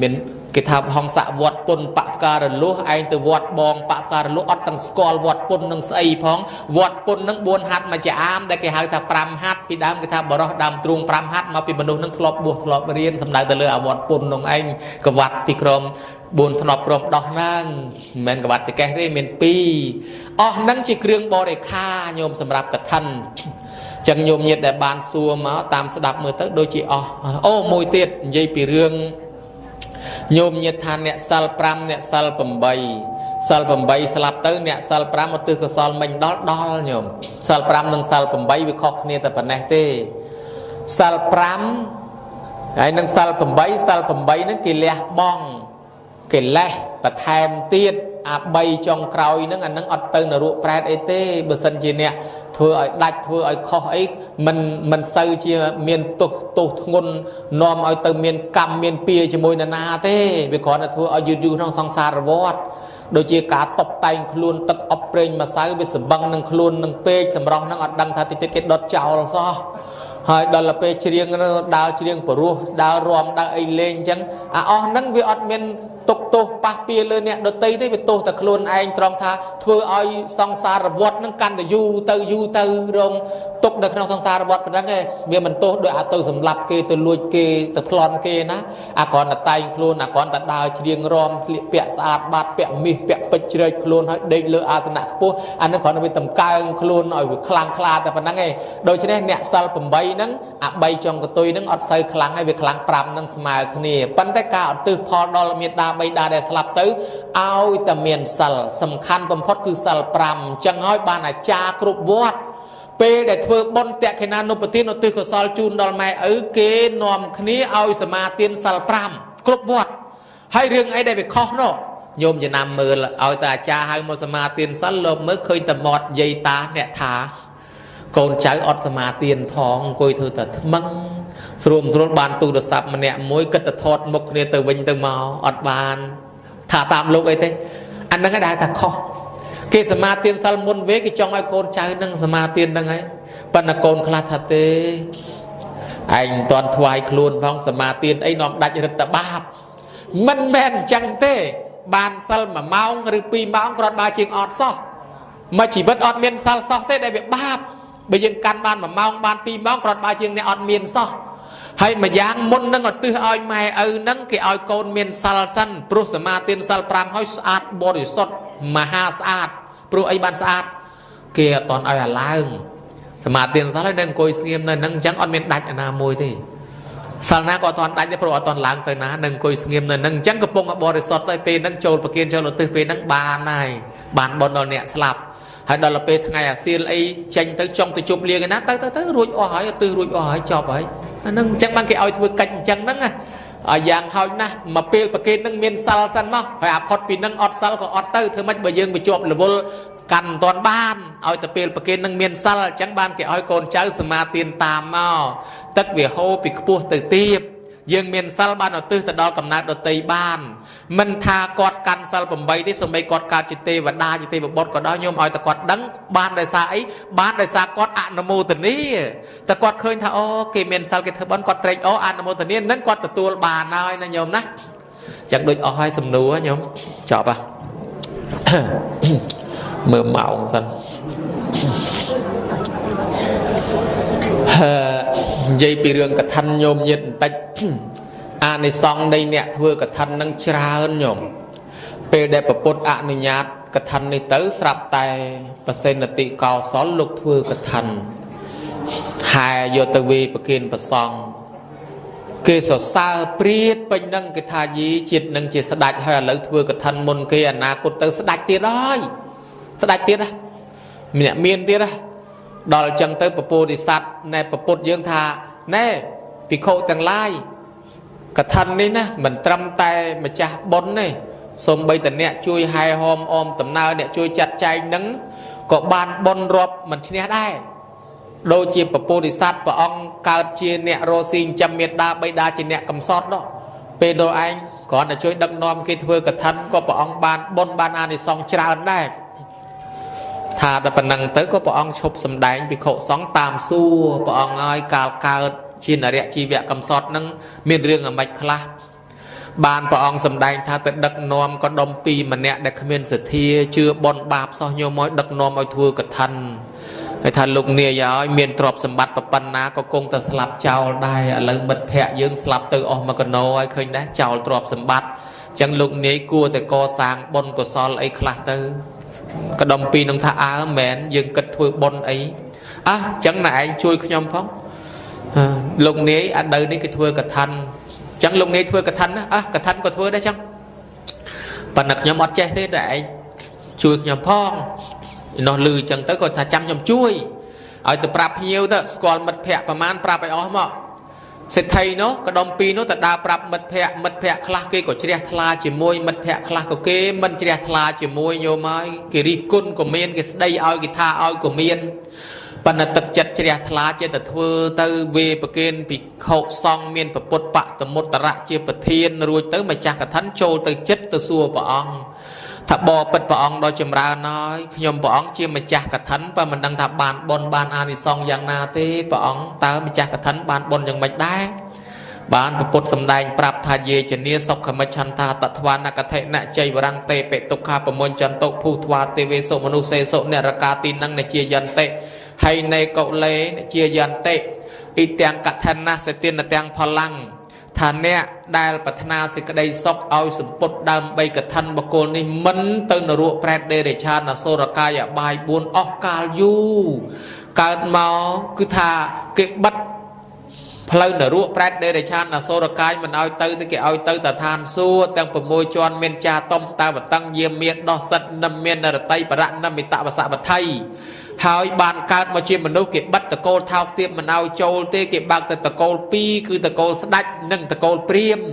មានគេថាហងស័កវត្តពុនបកការលុះឯងទៅវត្តបងបកការលុះអត់ទាំងស្គាល់វត្តពុននឹងស្អីផងវត្តពុននឹង4ហាត់មួយជាអាមដែលគេហៅថា5ហាត់ពីដើមគេថាបរោះដើមទ្រូង5ហាត់មកពីមនុស្សនឹងធ្លាប់បួសធ្លាប់រៀនសំដៅទៅលើអាវត្តពុននឹងឯងកវត្តពីក្រម4ធ្នប់ក្រមដោះហ្នឹងមិនមែនកវត្តចកេះទេមាន2អស់ហ្នឹងជាគ្រឿងបរិខាញោមសម្រាប់កឋិនចឹងញោមញាតដែលបានសួរមកតាមស្ដាប់មើលទៅដូចជាអស់អូមួយទៀតនិយាយពីរឿងញោមញាតថាអ្នកសិល5អ្នកសិល8សិល8ស្លាប់ទៅអ្នកសិល5មកទិសកុសលមិញដល់ញោមសិល5និងសិល8វាខុសគ្នាតែប៉ុណ្ណេះទេសិល5ហើយនឹងសិល8សិល8ហ្នឹងគេលះបង់គេលេះបន្ថែមទៀតអា3ចុងក្រោយហ្នឹងអានឹងអត់ទៅនរកប្រែតអីទេបើសិនជាអ្នកធ្វើឲ្យដាច់ធ្វើឲ្យខុសអីមិនសូវជាមានទោសធ្ងន់នាំឲ្យទៅមានកម្មមានពៀជាមួយនរណាទេវាគ្រាន់តែធ្វើឲ្យយឺតក្នុងសង្សារវដ្តដូចជាការតបតែងខ្លួនទឹកអប់ប្រេងម្សៅវាសម្បឹងនឹងខ្លួននឹងពេកសម្រស់នឹងអត់ដឹងថាតិចគេដុតចោលសោះហើយដល់ទៅពេលច្រៀងដើរច្រៀងព្រោះដើររំដើរអីលេងអញ្ចឹងអាអស់ហ្នឹងវាអត់មាន tục tu pa pia lơ nè đôi tây đấy về tu ta luôn anh trong tha thưa ai song xa rập vót nâng căn để du từ rong tục được trong song xa rập vót phải nghe vì mình tu đôi từ sầm lập kê từ lui kê từ plon kê ná còn là tay luôn còn là đào chiêng rom bẹ sạt bát bẹ mi bẹ bịch chơi luôn hay đây lơอาสนะพวกอันนั้นcòn là về tầm cao luôn ởคลังคลาแต่phải nghe đôi cho nên nè sal phẩm bay nâng bay trong cái tôi nâng ở xâyคลังhay vềคลังปรำ នឹងស្មើគ្នាប៉ុន្តែការឧទ្ទិសផលដល់មេដាបៃតាដែលស្លាប់ទៅឲ្យតែមានសិលសំខាន់បំផុតគឺសិល5អញ្ចឹងហើយបានអាចារ្យគ្រប់វត្តពេលដែលធ្វើបុណ្យតេខេណានុបទានឧទ្ទិសកុសលជូនដល់ម៉ែឪគេនាំគ្នាឲ្យសមាទានសិល5គ្រប់វត្តហើយរឿងអីដែលវាខុសនោះញោមចំណាំមើលឲ្យតែអាចារ្យហៅមកសមាទានសិលលោកមើលឃើញតែមាត់យាយតាអ្នកថាកូនចៅអត់សមាទានផងអង្គុយធ្វើតែថ្មឹងស្រួលបានទូរស័ព្ទម្នាក់មួយគិតតែថតមុខគ្នាទៅវិញទៅមកអត់បានថាតាមលោកអីទេអាហ្នឹងឯងដែលថាខុសគេសមាទានសិលមុនវេគេចង់ឲ្យកូនចៅនឹងសមាទានហ្នឹងឯងប៉ុន្តែកូនខ្លះថាទេឯងមិនទាន់ថ្វាយខ្លួនផងសមាទានអីនាំដាច់រឹតតែបាបមិនមែនអញ្ចឹងទេបានសិល1ម៉ោងឬ2ម៉ោងគ្រាន់បើជាងអត់សោះមកជីវិតអត់មានសិលសោះទេដែលវាបាបបើយើងកាន់បាន1ម៉ោងបាន2ម៉ោងគ្រាន់បើជាងអ្នកអត់មានសោះហើយមួយយ៉ាងមុននឹងឧទ្ទិសឲ្យម៉ែឪហ្នឹងគេឲ្យកូនមានសិលសិនព្រោះសមាទានសិល5ហើយស្អាតបរិសុទ្ធមហាស្អាតព្រោះអីបានស្អាតគេអត់តន់ឲ្យអាឡើងសមាទានសិលហើយនៅអង្គុយស្ងៀមនៅហ្នឹងអញ្ចឹងអត់មានដាច់អាណាមួយទេសិលណាក៏អត់តន់ដាច់ទេព្រោះអត់តន់ឡើងទៅណានៅអង្គុយស្ងៀមនៅហ្នឹងអញ្ចឹងកំពុងបរិសុទ្ធហើយពេលហ្នឹងចូលប្រគិនចូលឧទ្ទិសពេលហ្នឹងបានហើយបានបុណ្យដល់អ្នកស្លាប់ហើយដល់ពេលថ្ងៃអាសៀលអីចេញទៅចង់ទៅជប់លៀងឯណាទៅរួចអស់ហើយឧទ្ទិសរួចអស់ហើយចប់ហើយអាហ្នឹងអញ្ចឹងបានគេឲ្យធ្វើកិច្ចអញ្ចឹងហ្នឹងយ៉ាងហោចណាស់មកពេលប្រគេនហ្នឹងមានសិលសិនមកហើយអាផុតពីហ្នឹងអត់សិលក៏អត់ទៅធ្វើម៉េចបើយើងបញ្ជាប់រវល់កាន់មិនទាន់បានឲ្យទៅពេលប្រគេនហ្នឹងមានសិលអញ្ចឹងបានគេឲ្យកូនចៅសមាទានតាមមកទឹកវាហូរពីខ្ពស់ទៅទាបយើងមានសិលបានឧទ្ទិសទៅដល់កំណើតដតីបានមិនថាគាត់កាន់សិល8ទេសូម្បីគាត់កើតជាទេវតាជាទេវបុត្រក៏ដោយញោមឲ្យតែគាត់ដឹងបានដោយសារអីបានដោយសារគាត់អនុមោទនាតែគាត់ឃើញថាអូគេមានសិលគេធ្វើបុណ្យគាត់ត្រេកអរអនុមោទនានឹងគាត់ទទួលបានហើយណាញោមណាចឹងដូចអស់ហើយសំណួរញោមចប់ហ៎មើលម៉ោងសិននិយាយពីរឿងកថាញោមញាតបន្តិចអានិសង្ឃនៃអ្នកធ្វើកថានឹងច្រើនញោមពេលដែលព្រះពុទ្ធអនុញ្ញាតកថានេះទៅស្រាប់តែប្រសិទ្ធតិកោសលលោកធ្វើកថាហែយកទៅវេប្រគិនប្រសងគេសរសើរព្រាតពេញនឹងគេថាយីជាតិនឹងជាស្ដេចហើយឥឡូវធ្វើកថាមុនគេអនាគតទៅស្ដេចទៀតហើយស្ដេចទៀតណាម្នាក់មានទៀតណាដល់ចឹងទៅពពោធិសត្វណែពពុទ្ធយើងថាណែភិក្ខុទាំងឡាយកថានេះណាមិនត្រឹមតែម្ចាស់បុណ្យទេសូម្បីតែអ្នកជួយហែហោមអមដំណើរអ្នកជួយចាត់ចែងនឹងក៏បានបុណ្យរាប់មិនឈ្នះដែរដូចជាពពោធិសត្វព្រះអង្គកើតជាអ្នករស់ស៊ីចិញ្ចឹមមេដាបៃតាជាអ្នកកំសត់ដល់ពេលដល់ឯងគ្រាន់តែជួយដឹកនាំគេធ្វើកថាក៏ព្រះអង្គបានបុណ្យបានអានិសង្សច្រើនដែរថាតែប៉ុណ្ណឹងទៅក៏ព្រះអង្គឈប់សម្ដែងភិក្ខុសង្ឃតាមសួរព្រះអង្គឲ្យកាលកើតជានរៈជីវៈកំសត់នឹងមានរឿងអ្មេចខ្លះបានព្រះអង្គសម្ដែងថាទៅដឹកនាំក៏ដុំពីរម្នាក់ដែលគ្មានសទ្ធាជឿបនបាបសោះញោមឲ្យដឹកនាំឲ្យធ្វើកថាហើយថាលោកនាយឲ្យមានទ្រព្យសម្បត្តិប៉ុណ្ណាក៏គង់តែស្លាប់ចោលដែរឥឡូវមិត្តភ័ក្ដិយើងស្លាប់ទៅអស់មកកណោឲ្យឃើញដែរចោលទ្រព្យសម្បត្តិអញ្ចឹងលោកនាយគួរតែកសាងបុណ្យកុសលអីខ្លះទៅក៏ដុំពីរនឹងថាអើមែនយើងគិតធ្វើបុណ្យអីអញ្ចឹងណែឯងជួយខ្ញុំផងលោកនាយអត់ទៅនេះគេធ្វើកថាអញ្ចឹងលោកនាយធ្វើកថាណាកថាក៏ធ្វើដែរចឹងប៉ុន្តែខ្ញុំអត់ចេះទេតែឯងជួយខ្ញុំផងនោះលឺអញ្ចឹងទៅក៏ថាចាំខ្ញុំជួយឲ្យទៅប្រាប់ភ្ញៀវទៅស្គាល់មិត្តភ័ក្ដិប្រមាណប្រាប់ឲ្យអស់មកសេដ្ឋីនោះក៏ដុំពីរនោះទៅដើរប្រាប់មិត្តភ័ក្ដិខ្លះគេក៏ជ្រះថ្លាជាមួយមិត្តភ័ក្ដិខ្លះក៏គេមិនជ្រះថ្លាជាមួយញោមហើយគេរិះគន់ក៏មានគេស្ដីឲ្យគេថាឲ្យក៏មានប៉ុន្តែទឹកចិត្តជ្រះថ្លាចេះតែធ្វើទៅវេប្រគេនភិក្ខុសង្ឃមានពុទ្ធបតមុត្តរៈជាប្រធានរួចទៅម្ចាស់កថាចូលទៅចិត្តទៅសួរព្រះអង្គថាបបិទ្ធព្រះអង្គដ៏ចម្រើនហើយខ្ញុំព្រះអង្គជាម្ចាស់កថាបើមិនដឹងថាបានបុណ្យបានអានិសង្សយ៉ាងណាទេព្រះអង្គតើម្ចាស់កថាបានបុណ្យយ៉ាងម៉េចដែរ បានប្រពុតសម្ដែងប្រាប់ថាយេជនីសុខមិច្ឆន្តាតថ្វានកថេណជ័យវរង្តេបេតុខាប្រមុញ្ចន្តុភូថ្វាទេវេសុមនុសេសុនរកាទីនឹងនជាយន្តិហើយនៃកុលេនជាយន្តិអ៊ីទាំងកថាណាសទានទាំងផលាំងថាអ្នកដែលប្រាថ្នាសេចក្តីសុខឲ្យសម្ពុតដើម្បីកថាបកុលនេះមិនទៅនរកប្រែតដេរឆានអសូរកាយបាយ4អស់កាលយូរកើតមកគឺថាគេបិទផ្លូវនរកប្រែតដេរឆានអសូរកាយមិនឲ្យទៅគេឲ្យទៅតឋានសួគ៌ទាំង6ជាន់មានចាតំតាវតੰយាមានដោះសិតនឹមមាននរតីបរៈនឹមមិតវសវថៃហើយបានកើតមកជាមនុស្សគេបិទតកូលថោកទាបមិនឲ្យចូលទេគេបើកតែតកូល2គឺតកូលស្ដេចនិងតកូលព្រាហ្មណ៍